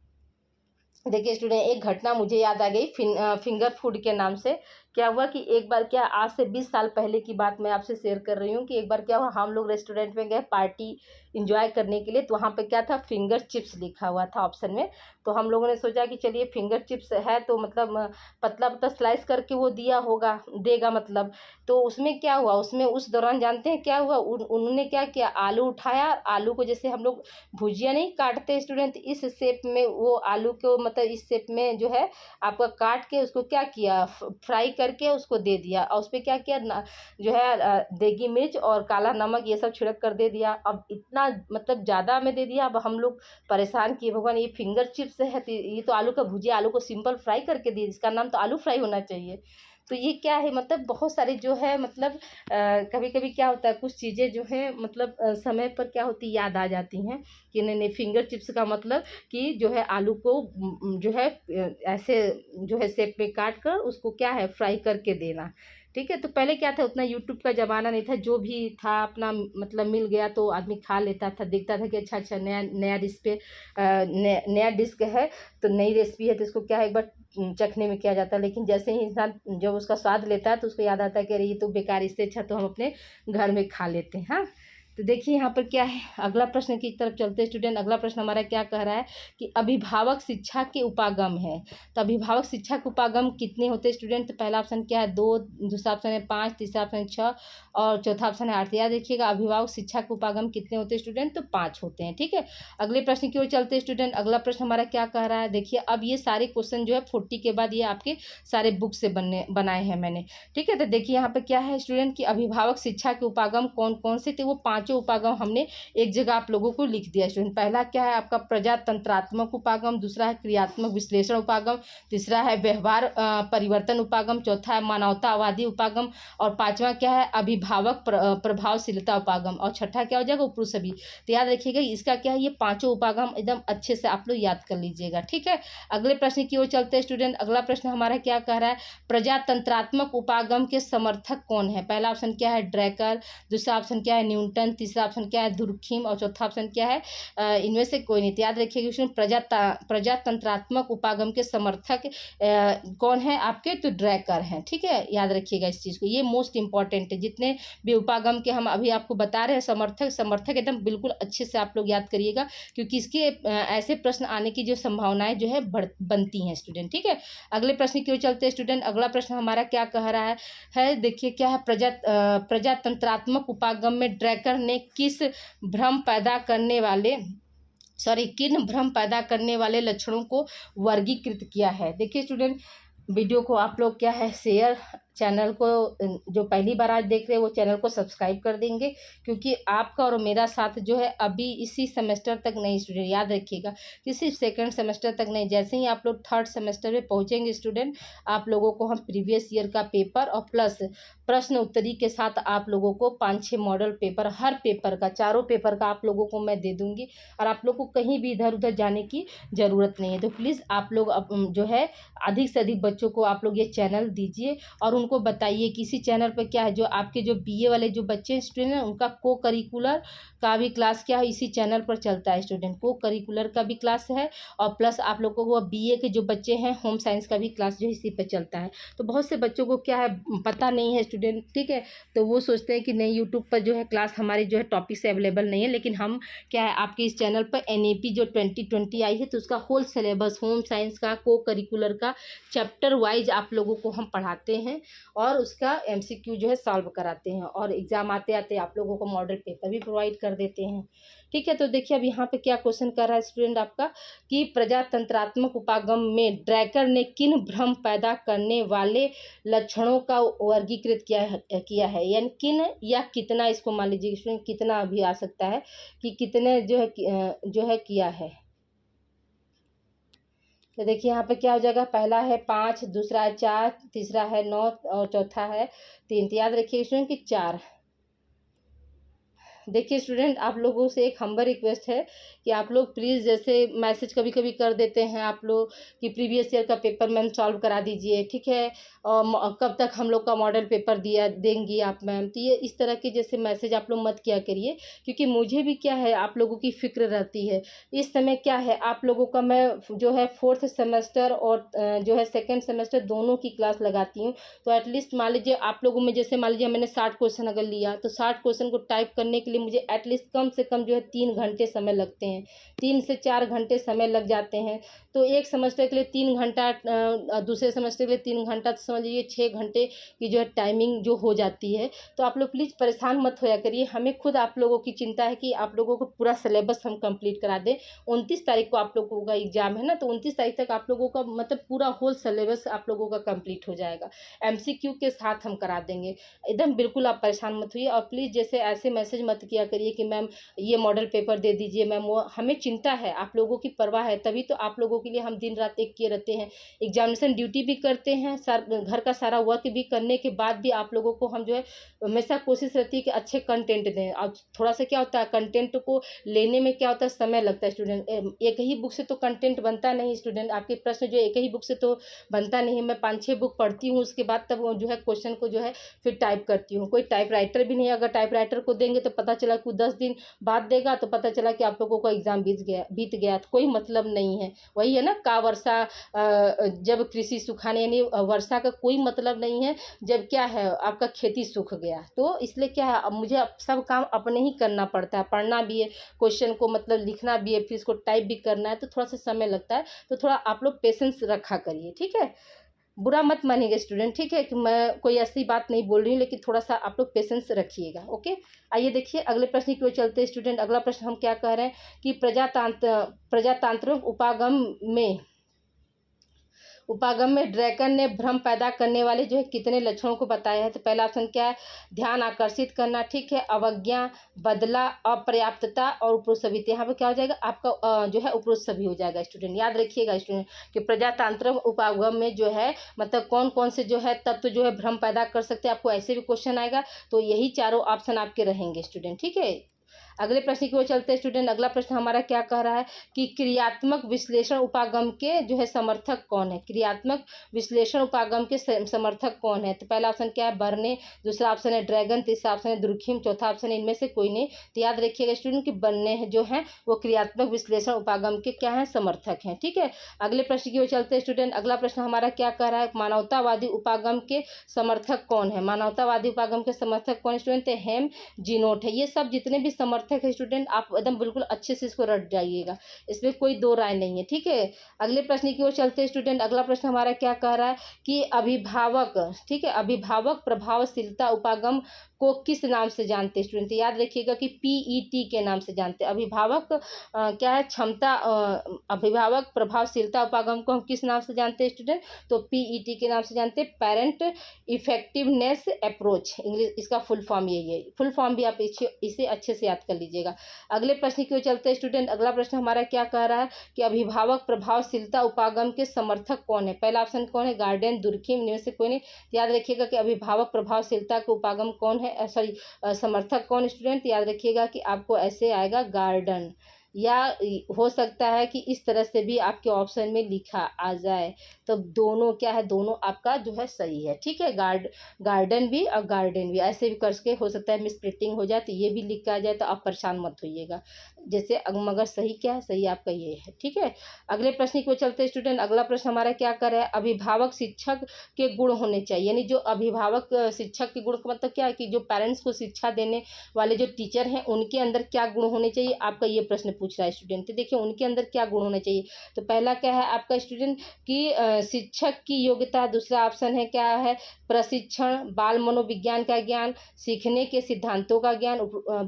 देखिए स्टूडेंट एक घटना मुझे याद आ गई फिंगर फूड के नाम से क्या हुआ कि एक बार क्या, आज से 20 साल पहले की बात मैं आपसे शेयर कर रही हूँ कि एक बार क्या हुआ, हम लोग रेस्टोरेंट में गए पार्टी इंजॉय करने के लिए। तो वहाँ पे क्या था, फिंगर चिप्स लिखा हुआ था ऑप्शन में। तो हम लोगों ने सोचा कि चलिए फिंगर चिप्स है तो मतलब पतला पतला स्लाइस करके वो दिया होगा, देगा मतलब। तो उसमें क्या हुआ, उसमें उस दौरान जानते हैं क्या हुआ, उन्होंने क्या किया, आलू उठाया, आलू को जैसे हम लोग भुजिया नहीं काटते स्टूडेंट, इस शेप में वो आलू को मतलब इस शेप में जो है आपका काट के उसको क्या किया, फ्राई करके उसको दे दिया। और उस पर क्या किया जो है देगी मिर्च और काला नमक ये सब छिड़क कर दे दिया। अब इतना मतलब ज़्यादा में दे दिया। अब हम लोग परेशान किए, भगवान ये फिंगर चिप्स है तो ये तो आलू का भुजिया, आलू को सिंपल फ्राई करके दिए, इसका नाम तो आलू फ्राई होना चाहिए। तो ये क्या है, मतलब बहुत सारे जो है मतलब कभी कभी क्या होता है, कुछ चीज़ें जो है मतलब समय पर क्या होती याद आ जाती हैं कि नहीं नहीं, फिंगर चिप्स का मतलब कि जो है आलू को जो है ऐसे जो है शेप में काट कर उसको क्या है फ्राई करके देना। ठीक है, तो पहले क्या था, उतना यूट्यूब का ज़माना नहीं था, जो भी था अपना मतलब मिल गया तो आदमी खा लेता था, देखता था कि अच्छा अच्छा नया नया डिश पे नया डिश है तो नई रेसिपी है तो इसको क्या है एक बार चखने में किया जाता है। लेकिन जैसे ही इंसान जब उसका स्वाद लेता है तो उसको याद आता है कि अरे ये तो बेकार, इससे अच्छा तो हम अपने घर में खा लेते हैं। हाँ, तो देखिए यहाँ पर क्या है, अगला प्रश्न की तरफ चलते हैं स्टूडेंट। अगला प्रश्न हमारा क्या कह रहा है कि अभिभावक शिक्षा के उपागम है। तो अभिभावक शिक्षा के उपागम कितने होते हैं स्टूडेंट? तो पहला ऑप्शन क्या है 2, दूसरा ऑप्शन है 5, तीसरा ऑप्शन 6 और चौथा ऑप्शन है 8। याद रखिएगा अभिभावक शिक्षा के उपागम कितने होते हैं स्टूडेंट? तो 5 होते हैं। ठीक है, अगले प्रश्न की ओर चलते हैं स्टूडेंट। अगला प्रश्न हमारा क्या कह रहा है, देखिए अब ये सारे क्वेश्चन जो है 40 के बाद ये आपके सारे बुक से बनाए हैं मैंने। ठीक है, तो देखिए यहाँ पे क्या है स्टूडेंट कि अभिभावक शिक्षा के उपागम कौन कौन से थे, वो पांचों उपागम हमने एक जगह आप लोगों को लिख दिया स्टूडेंट। पहला क्या है आपका प्रजातंत्रात्मक उपागम, दूसरा है क्रियात्मक विश्लेषण उपागम, तीसरा है व्यवहार परिवर्तन उपागम, चौथा है मानवतावादी उपागम और पांचवा क्या है अभिभावक प्रभावशीलता उपागम और छठा क्या हो जाएगा उपरू सभी। तो याद रखिएगा इसका क्या है, ये पांचों उपागम एकदम अच्छे से आप लोग याद कर लीजिएगा। ठीक है, अगले प्रश्न की ओर चलते हैं स्टूडेंट। अगला प्रश्न हमारा क्या कह रहा है, प्रजातंत्रात्मक उपागम के समर्थक कौन है? पहला ऑप्शन क्या है ड्रैकर, दूसरा ऑप्शन क्या है न्यूटन, तीसरा ऑप्शन क्या है दुर्खिम और चौथा ऑप्शन क्या है इनमें से कोई नहीं। तो याद रखिएगा इसमें प्रजातंत्रात्मक उपागम के समर्थक कौन है आपके? तो ड्रैकर हैं। ठीक है, याद रखिएगा इस चीज़ को, ये मोस्ट इंपॉर्टेंट है। जितने भी उपागम के हम अभी आपको बता रहे हैं समर्थक एकदम बिल्कुल अच्छे से आप लोग याद करिएगा, क्योंकि इसके ऐसे प्रश्न आने की जो संभावनाएं जो है बनती हैं स्टूडेंट। ठीक है, अगले प्रश्न की ओर चलते हैं स्टूडेंट। अगला प्रश्न हमारा क्या कह रहा है देखिए क्या है, प्रजातंत्रात्मक उपागम में ड्रैकर ने किन भ्रम पैदा करने वाले लक्षणों को वर्गीकृत किया है? देखिए स्टूडेंट, वीडियो को आप लोग क्या है शेयर, चैनल को जो पहली बार आज देख रहे हैं वो चैनल को सब्सक्राइब कर देंगे, क्योंकि आपका और मेरा साथ जो है अभी इसी सेमेस्टर तक नहीं स्टूडेंट, याद रखिएगा किसी सेकंड सेमेस्टर तक नहीं। जैसे ही आप लोग थर्ड सेमेस्टर में पहुंचेंगे स्टूडेंट, आप लोगों को हम प्रीवियस ईयर का पेपर और प्लस प्रश्न उत्तरी के साथ आप लोगों को 5-6 मॉडल पेपर, हर पेपर का, चारों पेपर का आप लोगों को मैं दे दूंगी और आप लोग को कहीं भी इधर उधर जाने की ज़रूरत नहीं है। तो प्लीज़ आप लोग जो है अधिक से अधिक बच्चों को आप लोग ये चैनल दीजिए और उनको बताइए कि इसी चैनल पर क्या है, जो आपके जो बीए वाले जो बच्चे स्टूडेंट हैं उनका को करिकुलर का भी क्लास क्या है इसी चैनल पर चलता है स्टूडेंट। को करिकुलर का भी क्लास है और प्लस आप लोगों को बीए के जो बच्चे हैं होम साइंस का भी क्लास जो है इसी पर चलता है। तो बहुत से बच्चों को क्या है पता नहीं है स्टूडेंट। ठीक है, तो वो सोचते हैं कि नहीं यूट्यूब पर जो है क्लास हमारी जो है टॉपिक से अवेलेबल नहीं है, लेकिन हम क्या है आपके इस चैनल पर एनईपी जो 2020 आई है तो उसका होल सिलेबस होम साइंस का को करिकुलर का चैप्टर वाइज आप लोगों को हम पढ़ाते हैं और उसका एमसीक्यू जो है सॉल्व कराते हैं और एग्ज़ाम आते आते आप लोगों को मॉडल पेपर भी प्रोवाइड कर देते हैं। ठीक है, तो देखिए अब यहाँ पे क्या क्वेश्चन कर रहा है स्टूडेंट आपका कि प्रजातंत्रात्मक उपागम में ड्रैकर ने किन भ्रम पैदा करने वाले लक्षणों का वर्गीकृत किया है, यानी किन या कितना, इसको मान लीजिए स्टूडेंट कितना भी आ सकता है कि कितने जो है किया है। तो देखिए यहाँ पे क्या हो जाएगा, पहला है 5, दूसरा है 4, तीसरा है 9 और चौथा है 3। तो याद रखिए स्टूडेंट कि 4। देखिए स्टूडेंट, आप लोगों से एक हम्बल रिक्वेस्ट है कि आप लोग प्लीज़, जैसे मैसेज कभी कभी कर देते हैं आप लोग कि प्रीवियस ईयर का पेपर मैम सॉल्व करा दीजिए, ठीक है, और कब तक हम लोग का मॉडल पेपर दिया देंगी आप मैम, तो ये इस तरह के जैसे मैसेज आप लोग मत किया करिए, क्योंकि मुझे भी क्या है आप लोगों की फ़िक्र रहती है। इस समय क्या है आप लोगों का मैं जो है 4th सेमेस्टर और जो है 2nd सेमेस्टर दोनों की क्लास लगाती हूँ। तो एटलीस्ट मान लीजिए आप लोगों में, जैसे मान लीजिए मैंने 60 क्वेश्चन अगर लिया, तो 60 क्वेश्चन को टाइप करने के लिए मुझे एटलीस्ट कम से कम जो है 3 घंटे समय लगते हैं, 3 से 4 घंटे समय लग जाते हैं। तो एक सेमेस्टर के लिए 3 घंटा, दूसरे सेमेस्टर के लिए 3 घंटा, तो समझ लीजिए 6 घंटे की जो है टाइमिंग जो हो जाती है। तो आप लोग प्लीज़ परेशान मत होया करिए, हमें खुद आप लोगों की चिंता है कि आप लोगों को पूरा सिलेबस हम कंप्लीट करा दें। 29 तारीख को आप लोगों का एग्ज़ाम है ना, तो 29 तारीख तक आप लोगों का मतलब पूरा होल सिलेबस आप लोगों का कंप्लीट हो जाएगा। एमसीक्यू के साथ हम करा देंगे। एकदम बिल्कुल आप परेशान मत होइए, और प्लीज़ जैसे ऐसे मैसेज मत किया करिए कि मैम ये मॉडल पेपर दे दीजिए मैम, वो हमें चिंता है, आप लोगों की परवाह है, तभी तो आप लोगों के लिए हम दिन रात एक किए रहते हैं। एग्जामिनेशन ड्यूटी भी करते हैं, घर का सारा वर्क भी करने के बाद भी आप लोगों को हम जो है हमेशा कोशिश रहती है कि अच्छे कंटेंट दें। अब थोड़ा सा क्या होता है, कंटेंट को लेने में क्या होता है, समय लगता है स्टूडेंट। एक ही बुक से तो कंटेंट बनता नहीं स्टूडेंट, आपके प्रश्न जो एक ही बुक से तो बनता नहीं है। मैं 5-6 बुक पढ़ती हूँ, उसके बाद तब वो जो है क्वेश्चन को जो है फिर टाइप करती हूँ। कोई टाइप राइटर भी नहीं है, अगर टाइप राइटर को देंगे तो पता चला कि 10 दिन बाद देगा, तो पता चला कि आप लोगों का एग्ज़ाम बीत गया, तो कोई मतलब नहीं है। वही है ना, का वर्षा जब कृषि सुखाने, यानी वर्षा का कोई मतलब नहीं है जब क्या है आपका खेती सूख गया। तो इसलिए क्या है, अब मुझे अब सब काम अपने ही करना पड़ता है, पढ़ना भी है, क्वेश्चन को मतलब लिखना भी है, फिर इसको टाइप भी करना है, तो थोड़ा सा समय लगता है। तो थोड़ा आप लोग पेशेंस रखा करिए, ठीक है। बुरा मत मानिएगा स्टूडेंट, ठीक है, कि मैं कोई ऐसी बात नहीं बोल रही हूँ, लेकिन थोड़ा सा आप लोग पेशेंस रखिएगा, ओके। आइए देखिए अगले प्रश्न की ओर चलते हैं स्टूडेंट। अगला प्रश्न हम क्या कह रहे हैं कि प्रजातांत्रिक उपागम में ड्रैगन ने भ्रम पैदा करने वाले जो है कितने लक्षणों को बताया है। तो पहला ऑप्शन क्या है, ध्यान आकर्षित करना, ठीक है, अवज्ञा, बदला, अपर्याप्तता और उपरोक्त। यहाँ पे क्या हो जाएगा आपका जो है उपरोक्त हो जाएगा स्टूडेंट। याद रखिएगा स्टूडेंट कि प्रजातांत्रिक उपागम में जो है मतलब कौन कौन से जो है तत्व जो है भ्रम पैदा कर सकते हैं, आपको ऐसे भी क्वेश्चन आएगा। तो यही चारों ऑप्शन आपके रहेंगे स्टूडेंट, ठीक है। अगले प्रश्न की ओर चलते हैं स्टूडेंट। अगला प्रश्न हमारा क्या कह रहा है कि क्रियात्मक विश्लेषण उपागम के जो है समर्थक कौन है। क्रियात्मक विश्लेषण उपागम के समर्थक कौन है। तो पहला ऑप्शन क्या है, बर्ने, दूसरा ऑप्शन है ड्रैगन, तीसरा ऑप्शन है दुर्खिम, चौथा ऑप्शन है इनमें से कोई नहीं। तो याद रखिएगा स्टूडेंट कि बर्ने जो है वो क्रियात्मक विश्लेषण उपागम के क्या है, समर्थक हैं, ठीक है। अगले प्रश्न की ओर चलते हैं स्टूडेंट। अगला प्रश्न हमारा क्या कह रहा है, मानवतावादी उपागम के समर्थक कौन है। मानवतावादी उपागम के समर्थक कौन स्टूडेंट, हेम जिनोट है। ये सब जितने भी समर्थक है स्टूडेंट, आप एकदम बिल्कुल अच्छे से इसको रट जाइएगा, इसमें कोई दो राय नहीं है, ठीक है। अगले प्रश्न की ओर चलते हैं स्टूडेंट। अगला प्रश्न हमारा क्या कह रहा है कि अभिभावक, ठीक है, अभिभावक प्रभावशीलता उपागम को किस नाम से जानते हैं स्टूडेंट। याद रखिएगा कि पीईटी के नाम से जानते हैं। अभिभावक क्या है, क्षमता, अभिभावक प्रभावशीलता उपागम को हम किस नाम से जानते हैं स्टूडेंट, तो पीईटी के नाम से जानते हैं, पेरेंट इफेक्टिवनेस अप्रोच, इंग्लिश इसका फुल फॉर्म यही है। फुल फॉर्म भी आप इसे अच्छे से याद कर लीजिएगा। अगले प्रश्न की ओर चलते हैं स्टूडेंट। अगला प्रश्न हमारा क्या कह रहा है कि अभिभावक प्रभावशीलता उपागम के समर्थक कौन है। पहला ऑप्शन कौन है, गार्डन, दुर्खिम, इनमें से कोई नहीं। याद रखिएगा कि अभिभावक प्रभावशीलता के उपागम कौन है, समर्थक कौन स्टूडेंट। याद रखिएगा कि आपको ऐसे आएगा गार्डन, या हो सकता है कि इस तरह से भी आपके ऑप्शन में लिखा आ जाए। तो दोनों क्या है, दोनों आपका जो है सही है, ठीक है। गार्डन भी और गार्डन भी ऐसे भी करके हो सकता है मिस प्रिंटिंग हो जाए, तो ये भी लिख के आ जाए, तो आप परेशान मत होइएगा। जैसे मगर सही क्या है, सही आपका ये है, ठीक है। अगले प्रश्न को चलते स्टूडेंट। अगला प्रश्न हमारा क्या कर रहा है, अभिभावक शिक्षक के गुण होने चाहिए। यानी जो अभिभावक शिक्षक के गुण का मतलब क्या है कि जो पेरेंट्स को शिक्षा देने वाले जो टीचर हैं उनके अंदर क्या गुण होने चाहिए, आपका ये प्रश्न पूछ रहा है स्टूडेंट। तो देखिए उनके अंदर क्या गुण होना चाहिए। तो पहला क्या है आपका स्टूडेंट कि शिक्षक की योग्यता, दूसरा ऑप्शन है क्या है, प्रशिक्षण, बाल मनोविज्ञान का ज्ञान, सीखने के सिद्धांतों का ज्ञान,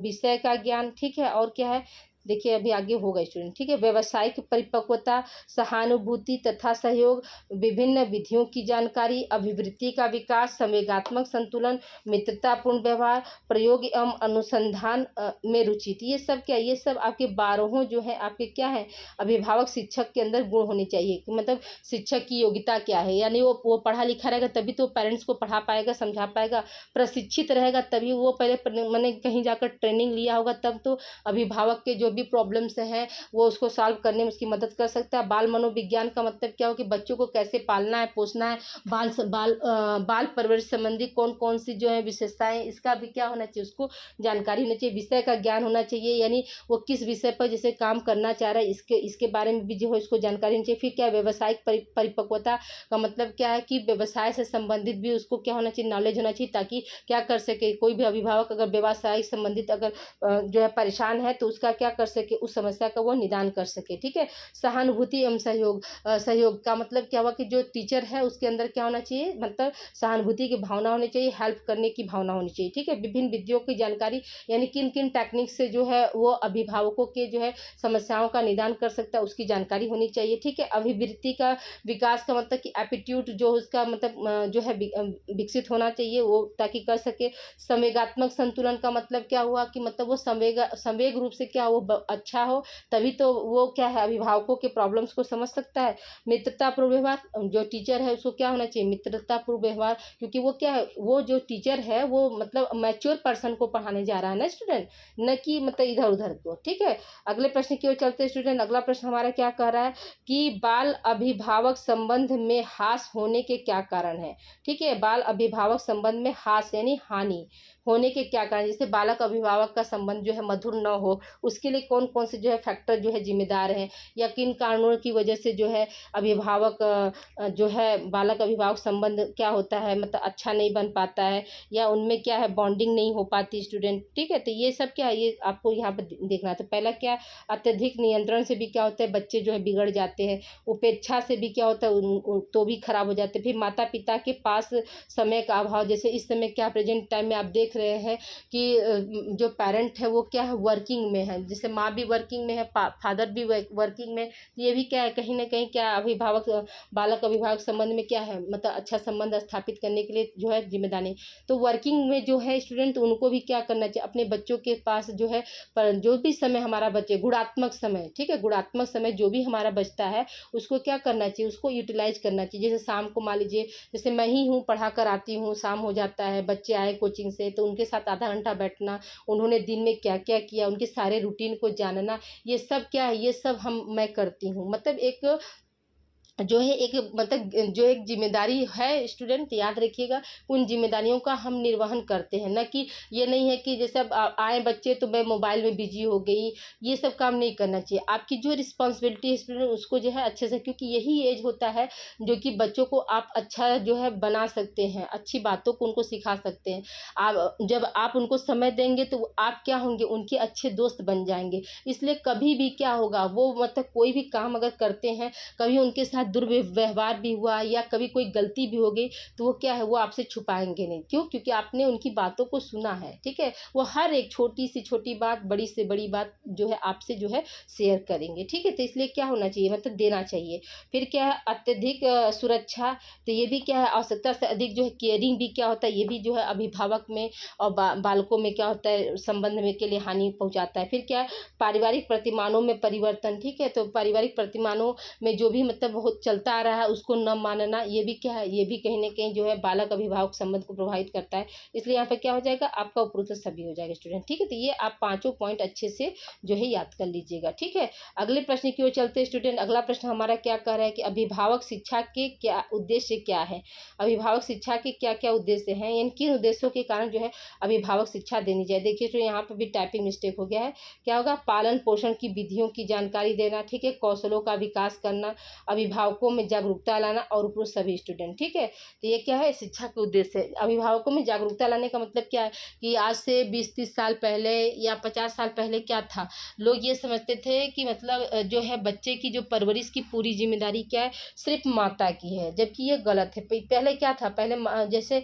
विषय का ज्ञान, ठीक है, और क्या है, देखिए अभी आगे होगा स्टूडेंट, ठीक है। व्यावसायिक परिपक्वता, सहानुभूति तथा सहयोग, विभिन्न विधियों की जानकारी, अभिवृत्ति का विकास, संवेगात्मक संतुलन, मित्रतापूर्ण व्यवहार, प्रयोग एवं अनुसंधान में रुचि। तो ये सब क्या, ये सब आपके 12 जो है आपके क्या है, अभिभावक शिक्षक के अंदर गुण होने चाहिए। मतलब शिक्षक की योग्यता क्या है, यानी वो पढ़ा लिखा रहेगा तभी तो पेरेंट्स को पढ़ा पाएगा, समझा पाएगा। प्रशिक्षित रहेगा तभी वो पहले मैंने कहीं जाकर ट्रेनिंग लिया होगा, तब तो अभिभावक के जो भी प्रॉब्लम्स हैं वो उसको सॉल्व करने में उसकी मदद कर सकता है। बाल मनोविज्ञान का मतलब क्या हो कि बच्चों को कैसे पालना है, पोसना है, बाल परवरिश संबंधी कौन कौन सी जो है विशेषताएं, इसका भी क्या होना चाहिए, उसको जानकारी होनी चाहिए। विषय का ज्ञान होना चाहिए, यानी वो किस विषय पर जैसे काम करना चाह रहा है इसके बारे में भी जो है इसको जानकारी होनी चाहिए। फिर क्या, व्यावसायिक परिपक्वता का मतलब क्या है कि व्यवसाय से संबंधित भी उसको क्या होना चाहिए, नॉलेज होना चाहिए, ताकि क्या कर सके, कोई भी अभिभावक अगर व्यवसाय संबंधित अगर जो है परेशान है तो उसका क्या कर सके, उस समस्या का वो निदान कर सके, ठीक है। सहानुभूति एवं सहयोग, सहयोग का मतलब क्या हुआ कि जो टीचर है उसके अंदर क्या होना चाहिए, मतलब सहानुभूति की भावना होनी चाहिए, हेल्प करने की भावना होनी चाहिए, ठीक है। विभिन्न विधियों की जानकारी, यानी किन किन टेक्निक से जो है वो अभिभावकों के जो है समस्याओं का निदान कर सकता है, उसकी जानकारी होनी चाहिए, ठीक है। अभिवृत्ति का विकास का मतलब कि एप्टीट्यूड जो उसका मतलब जो है विकसित होना चाहिए वो, ताकि कर सके। संवेगात्मक संतुलन का मतलब क्या हुआ कि मतलब वो संवेग रूप से क्या वो अच्छा हो, तभी तो वो क्या है अभिभावकों के प्रॉब्लम्स को समझ सकता है। मित्रतापूर्ण व्यवहार, जो टीचर है उसको क्या होना चाहिए, मित्रतापूर्ण व्यवहार, क्योंकि वो क्या है, वो जो टीचर है वो मतलब मैच्योर पर्सन को पढ़ाने जा रहा है ना स्टूडेंट, न कि मतलब इधर उधर को, ठीक है। अगले प्रश्न की ओर चलते हैं स्टूडेंट। अगला प्रश्न हमारा क्या कह रहा है कि बाल अभिभावक संबंध में हास होने के क्या कारण है, ठीक है। बाल अभिभावक संबंध में हास यानी हानि होने के क्या कारण, जैसे बालक अभिभावक का संबंध जो है मधुर न हो, उसके लिए कौन कौन से जो है फैक्टर जो है जिम्मेदार हैं, या किन कारणों की वजह से जो है अभिभावक जो है बालक अभिभावक संबंध क्या होता है, मतलब अच्छा नहीं बन पाता है, या उनमें क्या है बॉन्डिंग नहीं हो पाती स्टूडेंट, ठीक है। तो ये सब क्या है, ये आपको यहाँ पर देखना है। तो पहला क्या, अत्यधिक नियंत्रण से भी क्या होता है, बच्चे जो है बिगड़ जाते हैं। उपेक्षा से भी क्या होता है, तो भी खराब हो जाते हैं। फिर माता पिता के पास समय का अभाव, जैसे इस समय क्या प्रेजेंट टाइम में आप देख रहे हैं कि जो पेरेंट है वो क्या है वर्किंग में है, जैसे माँ भी वर्किंग में है, फादर भी वर्किंग में, ये भी क्या है कहीं ना कहीं क्या अभिभावक बालक अभिभावक संबंध में क्या है, मतलब अच्छा संबंध स्थापित करने के लिए जो है जिम्मेदारी। तो वर्किंग में जो है स्टूडेंट उनको भी क्या करना चाहिए, अपने बच्चों के पास जो है पर जो भी समय हमारा बचे, गुणात्मक समय, ठीक है, गुणात्मक समय जो भी हमारा बचता है उसको क्या करना चाहिए, उसको यूटिलाइज करना चाहिए। जैसे शाम को मान लीजिए, जैसे मैं ही हूँ पढ़ा कर आती हूँ, शाम हो जाता है, बच्चे आए कोचिंग से तो उनके साथ आधा घंटा बैठना, उन्होंने दिन में क्या क्या किया, उनके सारे रूटीन को जानना, ये सब क्या है, ये सब मैं करती हूँ। मतलब एक जो है एक मतलब जो एक जिम्मेदारी है स्टूडेंट, याद रखिएगा, उन जिम्मेदारियों का हम निर्वहन करते हैं, न कि ये नहीं है कि जैसे अब आए बच्चे तो मैं मोबाइल में बिजी हो गई, ये सब काम नहीं करना चाहिए। आपकी जो रिस्पॉन्सिबिलिटी है स्टूडेंट उसको जो है अच्छे से, क्योंकि यही एज होता है जो कि बच्चों को आप अच्छा जो है बना सकते हैं, अच्छी बातों को उनको सिखा सकते हैं। आप जब आप उनको समय देंगे तो आप क्या होंगे, उनके अच्छे दोस्त बन जाएंगे। इसलिए कभी भी क्या होगा, वो मतलब कोई भी काम अगर करते हैं, कभी उनके साथ दुर्व्यवहार भी हुआ या कभी कोई गलती भी हो गई, तो वो क्या है, वो आपसे छुपाएंगे नहीं। क्यों? क्योंकि आपने उनकी बातों को सुना है, ठीक है। वो हर एक छोटी से छोटी बात, बड़ी से बड़ी बात जो है आपसे जो है शेयर करेंगे, ठीक है। तो इसलिए क्या होना चाहिए, मतलब देना चाहिए। फिर क्या है, अत्यधिक सुरक्षा, तो ये भी क्या है, आवश्यकता से अधिक जो है केयरिंग भी क्या होता है, ये भी जो है अभिभावक में और बालकों में क्या होता है, संबंध में के लिए हानि पहुंचाता है। फिर क्या है, पारिवारिक प्रतिमानों में परिवर्तन, ठीक है। तो पारिवारिक प्रतिमानों में जो भी मतलब बहुत चलता आ रहा है उसको न मानना, ये भी क्या है, ये भी कहीं ना कहीं जो है बालक अभिभावक संबंध को प्रभावित करता है। इसलिए यहाँ पे क्या हो जाएगा, आपका उपरोक्त सभी हो जाएगा स्टूडेंट, ठीक है। तो ये आप पांचों पॉइंट अच्छे से जो है याद कर लीजिएगा, ठीक है। अगले प्रश्न की ओर चलते हैं स्टूडेंट। अगला प्रश्न हमारा क्या कह रहा है कि अभिभावक शिक्षा के क्या उद्देश्य क्या है, अभिभावक शिक्षा के क्या क्या उद्देश्य हैं, यानी किन उद्देश्यों के कारण जो है अभिभावक शिक्षा देनी चाहिए। देखिए तो यहाँ पर भी टाइपिंग मिस्टेक हो गया है, क्या होगा, पालन पोषण की विधियों की जानकारी देना, ठीक है, कौशलों का विकास करना, अभिभावक अभिभावकों में जागरूकता लाना और उपरोक्त सभी स्टूडेंट, ठीक है। तो ये क्या है, शिक्षा के उद्देश्य है। अभिभावकों में जागरूकता लाने का मतलब क्या है कि आज से 20-30 साल पहले या 50 साल पहले क्या था, लोग ये समझते थे कि मतलब जो है बच्चे की जो परवरिश की पूरी जिम्मेदारी क्या है, सिर्फ माता की है, जबकि ये गलत है। पहले क्या था, पहले जैसे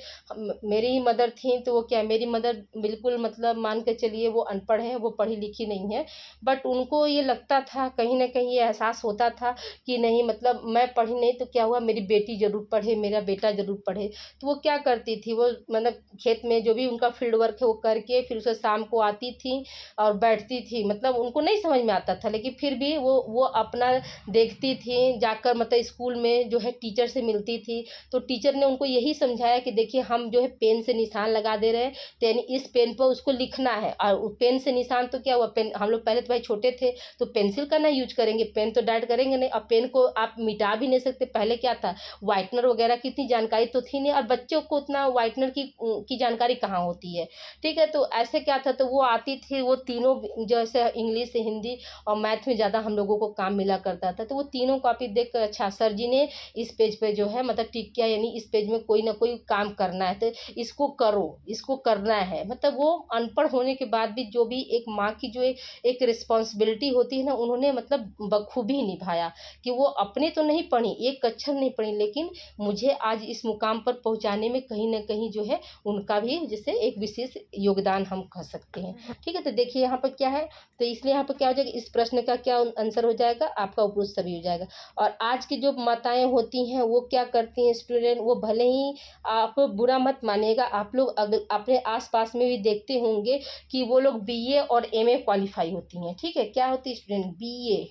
मेरी ही मदर थी, तो वो क्या, मेरी मदर बिल्कुल मतलब मान के चलिए वो अनपढ़ है, वो पढ़ी लिखी नहीं है, बट उनको ये लगता था, कहीं ना कहीं ये एहसास होता था कि नहीं मतलब मैं पढ़ी नहीं तो क्या हुआ, मेरी बेटी ज़रूर पढ़े, मेरा बेटा ज़रूर पढ़े। तो वो क्या करती थी, वो मतलब खेत में जो भी उनका फील्ड वर्क है वो करके फिर उसे शाम को आती थी और बैठती थी। मतलब उनको नहीं समझ में आता था, लेकिन फिर भी वो अपना देखती थी जाकर, मतलब स्कूल में जो है टीचर से मिलती थी, तो टीचर ने उनको यही समझाया कि देखिए हम जो है पेन से निशान लगा दे रहे हैं, तो यानी इस पेन पर उसको लिखना है। और पेन से निशान तो क्या हुआ, पेन हम लोग पहले तो भाई छोटे थे तो पेंसिल का ना यूज करेंगे, पेन तो डायरेक्ट करेंगे नहीं, और पेन को आप मिटा भी नहीं सकते। पहले क्या था, वाइटनर वगैरह की इतनी जानकारी तो थी नहीं, और बच्चों को उतना वाइटनर की जानकारी कहाँ होती है, ठीक है। तो ऐसे क्या था, तो वो आती थी, वो तीनों जैसे इंग्लिश, हिंदी और मैथ में ज़्यादा हम लोगों को काम मिला करता था, तो वो तीनों कॉपी देख कर अच्छा सर जी ने इस पेज पे जो है मतलब टिक किया, यानी इस पेज में कोई ना कोई काम करना है, तो इसको करो, इसको करना है। मतलब वो अनपढ़ होने के बाद भी जो भी एक माँ की जो एक रिस्पॉन्सिबिलिटी होती है ना, उन्होंने मतलब बखूबी निभाया कि वो अपने तो नहीं पढ़ी, एक अक्षर नहीं पढ़ी, लेकिन मुझे आज इस मुकाम पर पहुंचाने में कहीं ना कहीं जो है उनका भी जैसे एक विशेष योगदान हम कह सकते हैं, ठीक है। तो देखिए यहाँ पर क्या है, तो इसलिए यहाँ पर क्या हो जाएगा, इस प्रश्न का क्या आंसर हो जाएगा, आपका उपरोक्त सभी हो जाएगा। और आज की जो माताएं होती हैं वो क्या करती हैं स्टूडेंट, वो भले ही आप बुरा मत मानिएगा, आप लोग अगर अपने आसपास में भी देखते होंगे कि वो लोग बीए और एमए क्वालिफाई होती हैं, ठीक है। क्या होती है स्टूडेंट, बीए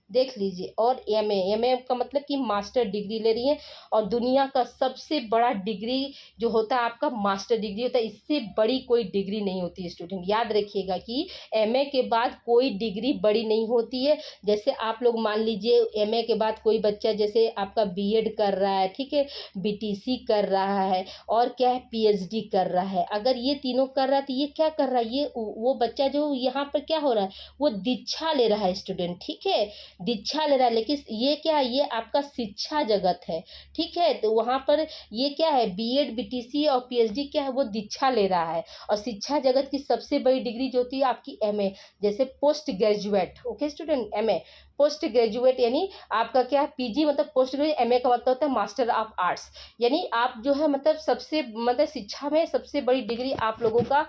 देख लीजिए और एमए का मतलब कि मास्टर डिग्री ले रही है, और दुनिया का सबसे बड़ा डिग्री जो होता है आपका मास्टर डिग्री होता है, इससे बड़ी कोई डिग्री नहीं होती है स्टूडेंट। याद रखिएगा कि एमए के बाद कोई डिग्री बड़ी नहीं होती है। जैसे आप लोग मान लीजिए एमए के बाद कोई बच्चा जैसे आपका बीएड कर रहा है, ठीक है, बीटीसी कर रहा है, और क्या है पीएचडी कर रहा है, अगर ये तीनों कर रहा है तो ये क्या कर रहा है, ये वो बच्चा जो यहाँ पर क्या हो रहा है, वो दीक्षा ले रहा है स्टूडेंट, ठीक है, दीक्षा ले रहा है। लेकिन ये क्या है, ये आपका शिक्षा जगत है, ठीक है। तो वहाँ पर ये क्या है, बीएड बीटीसी और पीएचडी क्या है, वो दीक्षा ले रहा है। और शिक्षा जगत की सबसे बड़ी डिग्री जो होती है आपकी एमए, जैसे post graduate, okay student, MA post graduate, यानी आपका क्या है पीजी, मतलब पोस्ट ग्रेजुएट, एमए का मतलब होता है मास्टर ऑफ आर्ट्स, यानी आप जो है मतलब सबसे मतलब शिक्षा में सबसे बड़ी डिग्री आप लोगों का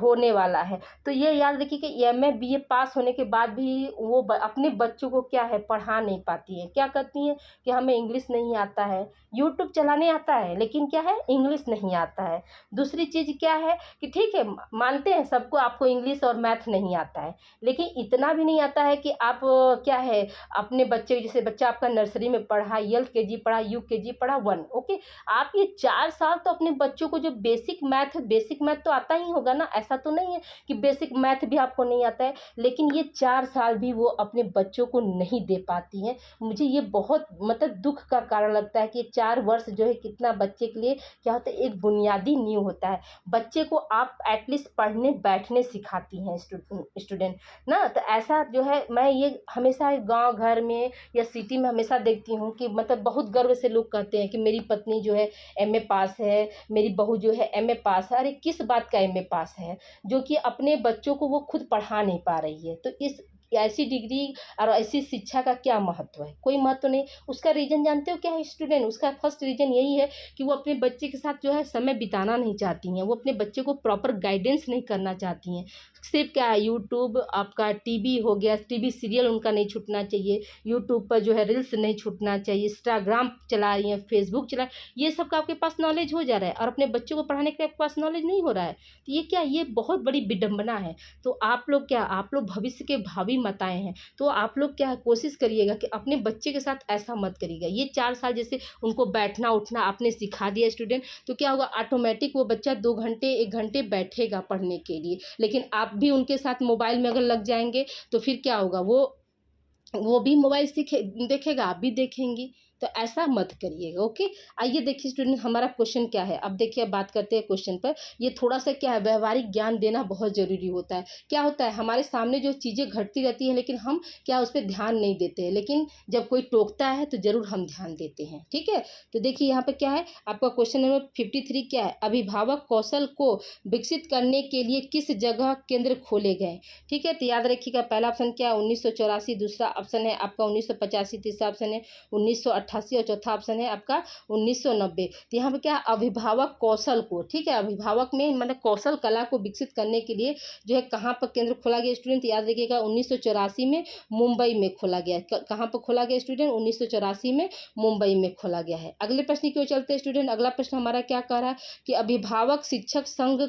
होने वाला है। तो ये याद रखिए कि एमए बीए पास होने के बाद भी वो अपने बच्चों को क्या है पढ़ा नहीं पाती है। क्या करती हैं कि हमें इंग्लिश नहीं आता है, यूट्यूब चलाने आता है, लेकिन क्या है इंग्लिश नहीं आता है। दूसरी चीज़ क्या है कि ठीक है मानते हैं सबको, आपको इंग्लिश और मैथ नहीं आता है, लेकिन इतना भी नहीं आता है कि आप क्या है अपने बच्चे, जैसे बच्चा आपका नर्सरी में पढ़ा, एलकेजी पढ़ा, यूकेजी पढ़ा, 1, ओके, आप ये 4 साल तो अपने बच्चों को जो बेसिक मैथ तो आता ही होगा ना, ऐसा तो नहीं है कि बेसिक मैथ भी आपको नहीं आता है, लेकिन ये 4 साल भी वो अपने बच्चों को नहीं दे पाती हैं। मुझे ये बहुत मतलब दुख का कारण लगता है कि 4 वर्ष जो है कितना बच्चे के लिए क्या होता है, एक बुनियादी नींव होता है। बच्चे को आप एटलीस्ट पढ़ने बैठने सिखाती हैं स्टूडेंट ना। तो ऐसा जो है मैं ये हमेशा गांव घर में या सिटी में हमेशा देखती हूँ कि मतलब बहुत गर्व से लोग कहते हैं कि मेरी पत्नी जो है एमए पास है, मेरी बहू जो है एमए पास है। अरे किस बात का एमए पास है, जो कि अपने बच्चों को वो खुद पढ़ा नहीं पा रही है। तो इस ऐसी डिग्री और ऐसी शिक्षा का क्या महत्व है, कोई महत्व नहीं। उसका रीज़न जानते हो क्या है स्टूडेंट, उसका फर्स्ट रीज़न यही है कि वो अपने बच्चे के साथ जो है समय बिताना नहीं चाहती हैं, वो अपने बच्चे को प्रॉपर गाइडेंस नहीं करना चाहती हैं। सिर्फ क्या है यूट्यूब, आपका टीवी हो गया, टीवी सीरियल उनका नहीं छूटना चाहिए, यूट्यूब पर जो है रील्स नहीं छूटना चाहिए, इंस्टाग्राम चला रही हैं, फेसबुक चला, ये सब का आपके पास नॉलेज हो जा रहा है और अपने बच्चों को पढ़ाने के आपके पास नॉलेज नहीं हो रहा है। तो ये क्या, ये बहुत बड़ी विडंबना है। तो आप लोग क्या, आप लोग भविष्य के भावी माताएं हैं, तो आप लोग क्या कोशिश करिएगा कि अपने बच्चे के साथ ऐसा मत करिएगा। ये 4 साल जैसे उनको बैठना उठना आपने सिखा दिया स्टूडेंट, तो क्या होगा, ऑटोमेटिक वो बच्चा 2 घंटे 1 घंटे बैठेगा पढ़ने के लिए। लेकिन आप भी उनके साथ मोबाइल में अगर लग जाएंगे तो फिर क्या होगा, वो भी मोबाइल देखेगा, आप भी देखेंगी। तो ऐसा मत करिएगा। ओके, आइए देखिए स्टूडेंट हमारा क्वेश्चन क्या है। अब देखिए, अब बात करते हैं क्वेश्चन पर। ये थोड़ा सा क्या है, व्यवहारिक ज्ञान देना बहुत ज़रूरी होता है। क्या होता है, हमारे सामने जो चीज़ें घटती रहती हैं लेकिन हम क्या उस पर ध्यान नहीं देते हैं, लेकिन जब कोई टोकता है तो ज़रूर हम ध्यान देते हैं। ठीक है, तो देखिए यहाँ पे क्या है, आपका क्वेश्चन नंबर 53 क्या है, अभिभावक कौशल को विकसित करने के लिए किस जगह केंद्र खोले गए। ठीक है, तो याद रखिएगा, पहला ऑप्शन क्या है 1984, दूसरा ऑप्शन है आपका 1985, तीसरा ऑप्शन है 1988 और चौथा ऑप्शन है आपका 1990। तो यहाँ पे क्या है, अभिभावक कौशल को, ठीक है, अभिभावक में मतलब कौशल कला को विकसित करने के लिए जो है कहाँ पर केंद्र खोला गया स्टूडेंट, याद रखिएगा 1984 में मुंबई में खोला गया। कहाँ पर खोला गया स्टूडेंट, 1984 में मुंबई में खोला गया है। अगले प्रश्न की ओर चलते हैं स्टूडेंट। अगला प्रश्न हमारा क्या कह रहा है कि अभिभावक शिक्षक संघ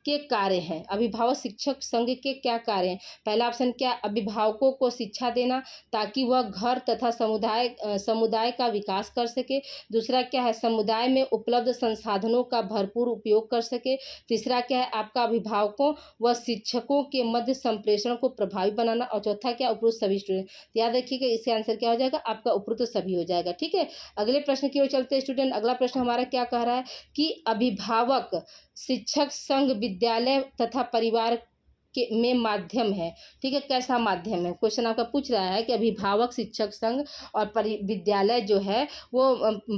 के कार्य हैं। अभिभावक शिक्षक संघ के क्या कार्य हैं। पहला ऑप्शन क्या, अभिभावकों को शिक्षा देना ताकि वह घर तथा समुदाय का विकास कर सके। दूसरा क्या है, समुदाय में उपलब्ध संसाधनों का भरपूर उपयोग कर सके। तीसरा क्या है आपका, अभिभावकों व शिक्षकों के मध्य संप्रेषण को प्रभावी बनाना। और चौथा क्या, उपरोक्त सभी स्टूडेंट। याद रखिएगा इसका आंसर क्या हो जाएगा, आपका उपरोक्त सभी हो जाएगा। ठीक है, अगले प्रश्न की ओर चलते हैं स्टूडेंट। अगला प्रश्न हमारा क्या कह रहा है कि अभिभावक शिक्षक संघ विद्यालय तथा परिवार के में माध्यम है। ठीक है, कैसा माध्यम है, क्वेश्चन आपका पूछ रहा है कि अभिभावक शिक्षक संघ और विद्यालय जो है वो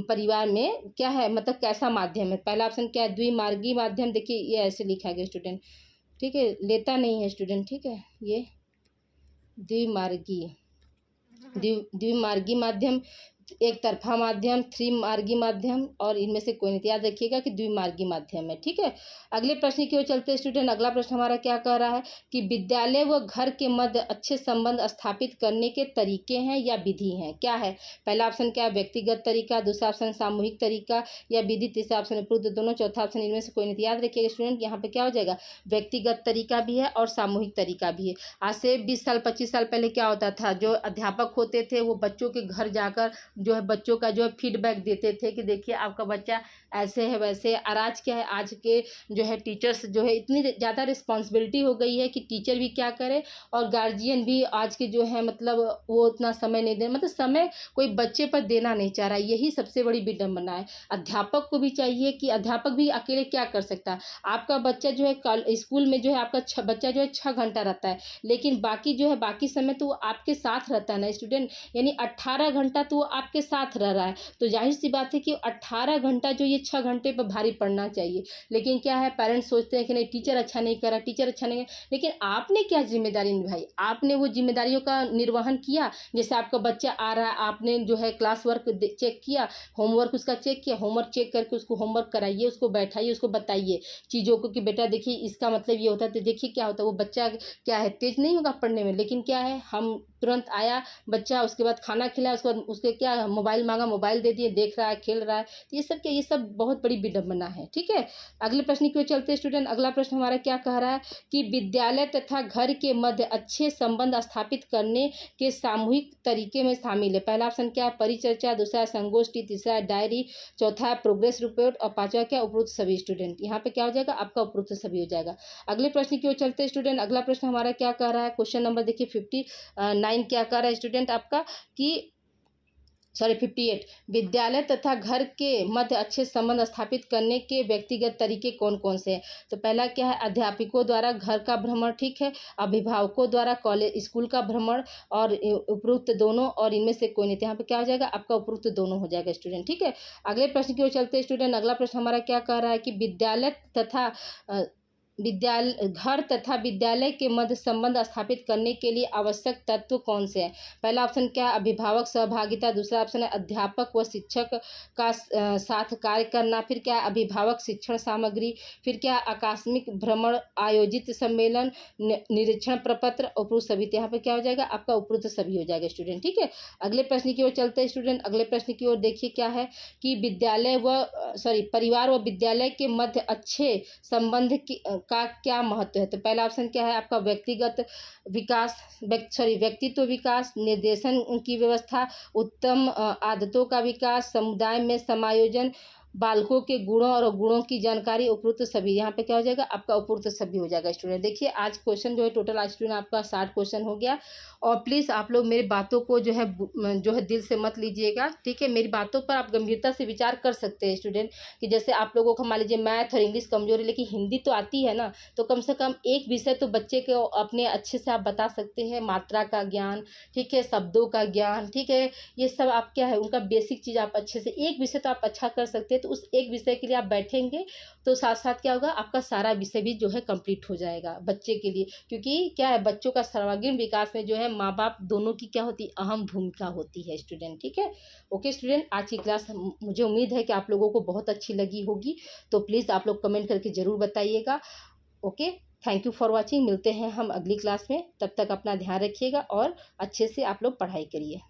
परिवार में क्या है, मतलब कैसा माध्यम है। पहला ऑप्शन क्या है, द्विमार्गी माध्यम। देखिए ये ऐसे लिखा गया स्टूडेंट, ठीक है, लेता नहीं है स्टूडेंट। ठीक है, ये द्विमार्गी द्विमार्गी माध्यम, एक तरफा माध्यम, त्रिमार्गी माध्यम और इनमें से कोई नहीं। याद रखिएगा कि द्विमार्गी माध्यम है। ठीक है, अगले प्रश्न की ओर चलते हैं स्टूडेंट। अगला प्रश्न हमारा क्या कह रहा है कि विद्यालय व घर के मध्य अच्छे संबंध स्थापित करने के तरीके हैं या विधि हैं। क्या है, पहला ऑप्शन क्या है, व्यक्तिगत तरीका, दूसरा ऑप्शन सामूहिक तरीका या विधि, तीसरा ऑप्शन उपरोक्त दोनों, चौथा ऑप्शन इनमें से कोई नहीं। याद रखिएगा स्टूडेंट, यहाँ पे क्या हो जाएगा, व्यक्तिगत तरीका भी है और सामूहिक तरीका भी है। आज से 20 साल 25 साल पहले क्या होता था, जो अध्यापक होते थे वो बच्चों के घर जाकर जो है बच्चों का जो है फीडबैक देते थे कि देखिए आपका बच्चा ऐसे है वैसे। और आज क्या है, आज के जो है टीचर्स जो है इतनी ज़्यादा रिस्पॉन्सिबिलिटी हो गई है कि टीचर भी क्या करे और गार्जियन भी आज के जो है मतलब वो उतना समय नहीं दे, मतलब समय कोई बच्चे पर देना नहीं चाह रहा है। यही सबसे बड़ी विडम्बना है। अध्यापक को भी चाहिए कि अध्यापक भी अकेले क्या कर सकता है। आपका बच्चा जो है स्कूल में जो है आपका बच्चा जो है 6 घंटा रहता है, लेकिन बाकी जो है बाकी समय तो वो आपके साथ रहता है ना स्टूडेंट, यानी 18 घंटा तो वो आपके साथ रह रहा है। तो जाहिर सी बात है कि 18 घंटा जो ये 6 घंटे पर भारी पड़ना चाहिए। लेकिन क्या है, पेरेंट्स सोचते हैं कि नहीं टीचर अच्छा नहीं कर रहा, टीचर अच्छा नहीं। लेकिन आपने क्या जिम्मेदारी निभाई, आपने वो जिम्मेदारियों का निर्वहन किया। जैसे आपका बच्चा आ रहा है, आपने जो है क्लास वर्क चेक किया, होमवर्क उसका चेक किया, होमवर्क चेक करके उसको होमवर्क कराइए, उसको बैठाइए, उसको बताइए चीज़ों को कि बेटा देखिए इसका मतलब ये होता है। तो देखिए क्या होता है, वो बच्चा क्या है तेज नहीं होगा पढ़ने में, लेकिन क्या है हम तुरंत आया बच्चा, उसके बाद खाना खिलाया, उसके बाद उसके क्या मोबाइल मांगा, मोबाइल दे दिए, देख रहा है, खेल रहा है। तो ये सब क्या, ये सब बहुत बड़ी विडम्बना है। ठीक है, अगले प्रश्न की ओर चलते हैं स्टूडेंट। अगला प्रश्न हमारा क्या कह रहा है कि विद्यालय तथा घर के मध्य अच्छे संबंध स्थापित करने के सामूहिक तरीके में शामिल है। पहला ऑप्शन क्या है, परिचर्चा, दूसरा है संगोष्ठी, तीसरा है डायरी, चौथा है प्रोग्रेस रिपोर्ट और पांचवा क्या, उपरोक्त सभी स्टूडेंट। यहाँ पे क्या हो जाएगा, आपका उपरोक्त सभी हो जाएगा। अगले प्रश्न की ओर चलते हैं स्टूडेंट। अगला प्रश्न हमारा क्या कह रहा है, क्वेश्चन नंबर देखिए 59 क्या कह रहा है स्टूडेंट आपका कि 58, विद्यालय तथा घर के मध्य अच्छे संबंध स्थापित करने के व्यक्तिगत तरीके कौन कौन से हैं। तो पहला क्या है, अध्यापकों द्वारा घर का भ्रमण, ठीक है, अभिभावकों द्वारा कॉलेज स्कूल का भ्रमण और उपरोक्त दोनों और इनमें से कोई नहीं। तो यहाँ पे क्या हो जाएगा, आपका उपरोक्त दोनों हो जाएगा स्टूडेंट। ठीक है, अगले प्रश्न की ओर चलते हैं स्टूडेंट। अगला प्रश्न हमारा क्या कह रहा है कि विद्यालय तथा घर तथा विद्यालय के मध्य संबंध स्थापित करने के लिए आवश्यक तत्व कौन से हैं। पहला ऑप्शन क्या है, अभिभावक सहभागिता, दूसरा ऑप्शन है अध्यापक व शिक्षक का साथ कार्य करना, फिर क्या है अभिभावक शिक्षण सामग्री, फिर क्या है आकस्मिक भ्रमण, आयोजित सम्मेलन, निरीक्षण प्रपत्र, उपरोक्त सभी। यहाँ पे क्या हो जाएगा, आपका उपरोक्त सभी हो जाएगा स्टूडेंट। ठीक है, अगले प्रश्न की ओर चलते हैं स्टूडेंट। अगले प्रश्न की ओर देखिए क्या है कि परिवार व विद्यालय के मध्य अच्छे संबंध का क्या महत्व है। तो पहला ऑप्शन क्या है आपका, व्यक्तिगत विकास, व्यक्तित्व विकास, निर्देशन की व्यवस्था, उत्तम आदतों का विकास, समुदाय में समायोजन बालकों के गुणों और अवगुणों की जानकारी उपरोक्त सभी, यहाँ पे क्या हो जाएगा आपका उपरोक्त सभी हो जाएगा स्टूडेंट। देखिए आज क्वेश्चन जो है टोटल आज स्टूडेंट आपका 60 क्वेश्चन हो गया। और प्लीज़ आप लोग मेरी बातों को जो है दिल से मत लीजिएगा, ठीक है। मेरी बातों पर आप गंभीरता से विचार कर सकते हैं स्टूडेंट, कि जैसे आप लोगों को मान लीजिए मैथ और इंग्लिश कमजोर है लेकिन हिंदी तो आती है ना, तो कम से कम एक विषय तो बच्चे को अपने अच्छे से आप बता सकते हैं। मात्रा का ज्ञान, ठीक है, शब्दों का ज्ञान, ठीक है, ये सब आप क्या है उनका बेसिक चीज़ आप अच्छे से एक विषय तो आप अच्छा कर सकते हैं। तो उस एक विषय के लिए आप बैठेंगे तो साथ साथ क्या होगा आपका सारा विषय भी जो है कंप्लीट हो जाएगा बच्चे के लिए। क्योंकि क्या है बच्चों का सर्वांगीण विकास में जो है माँ बाप दोनों की क्या होती है अहम भूमिका होती है स्टूडेंट, ठीक है। ओके स्टूडेंट, आज की क्लास मुझे उम्मीद है कि आप लोगों को बहुत अच्छी लगी होगी। तो प्लीज़ आप लोग कमेंट करके ज़रूर बताइएगा। Okay, thank you for watching. मिलते हैं हम अगली क्लास में, तब तक अपना ध्यान रखिएगा और अच्छे से आप लोग पढ़ाई करिए।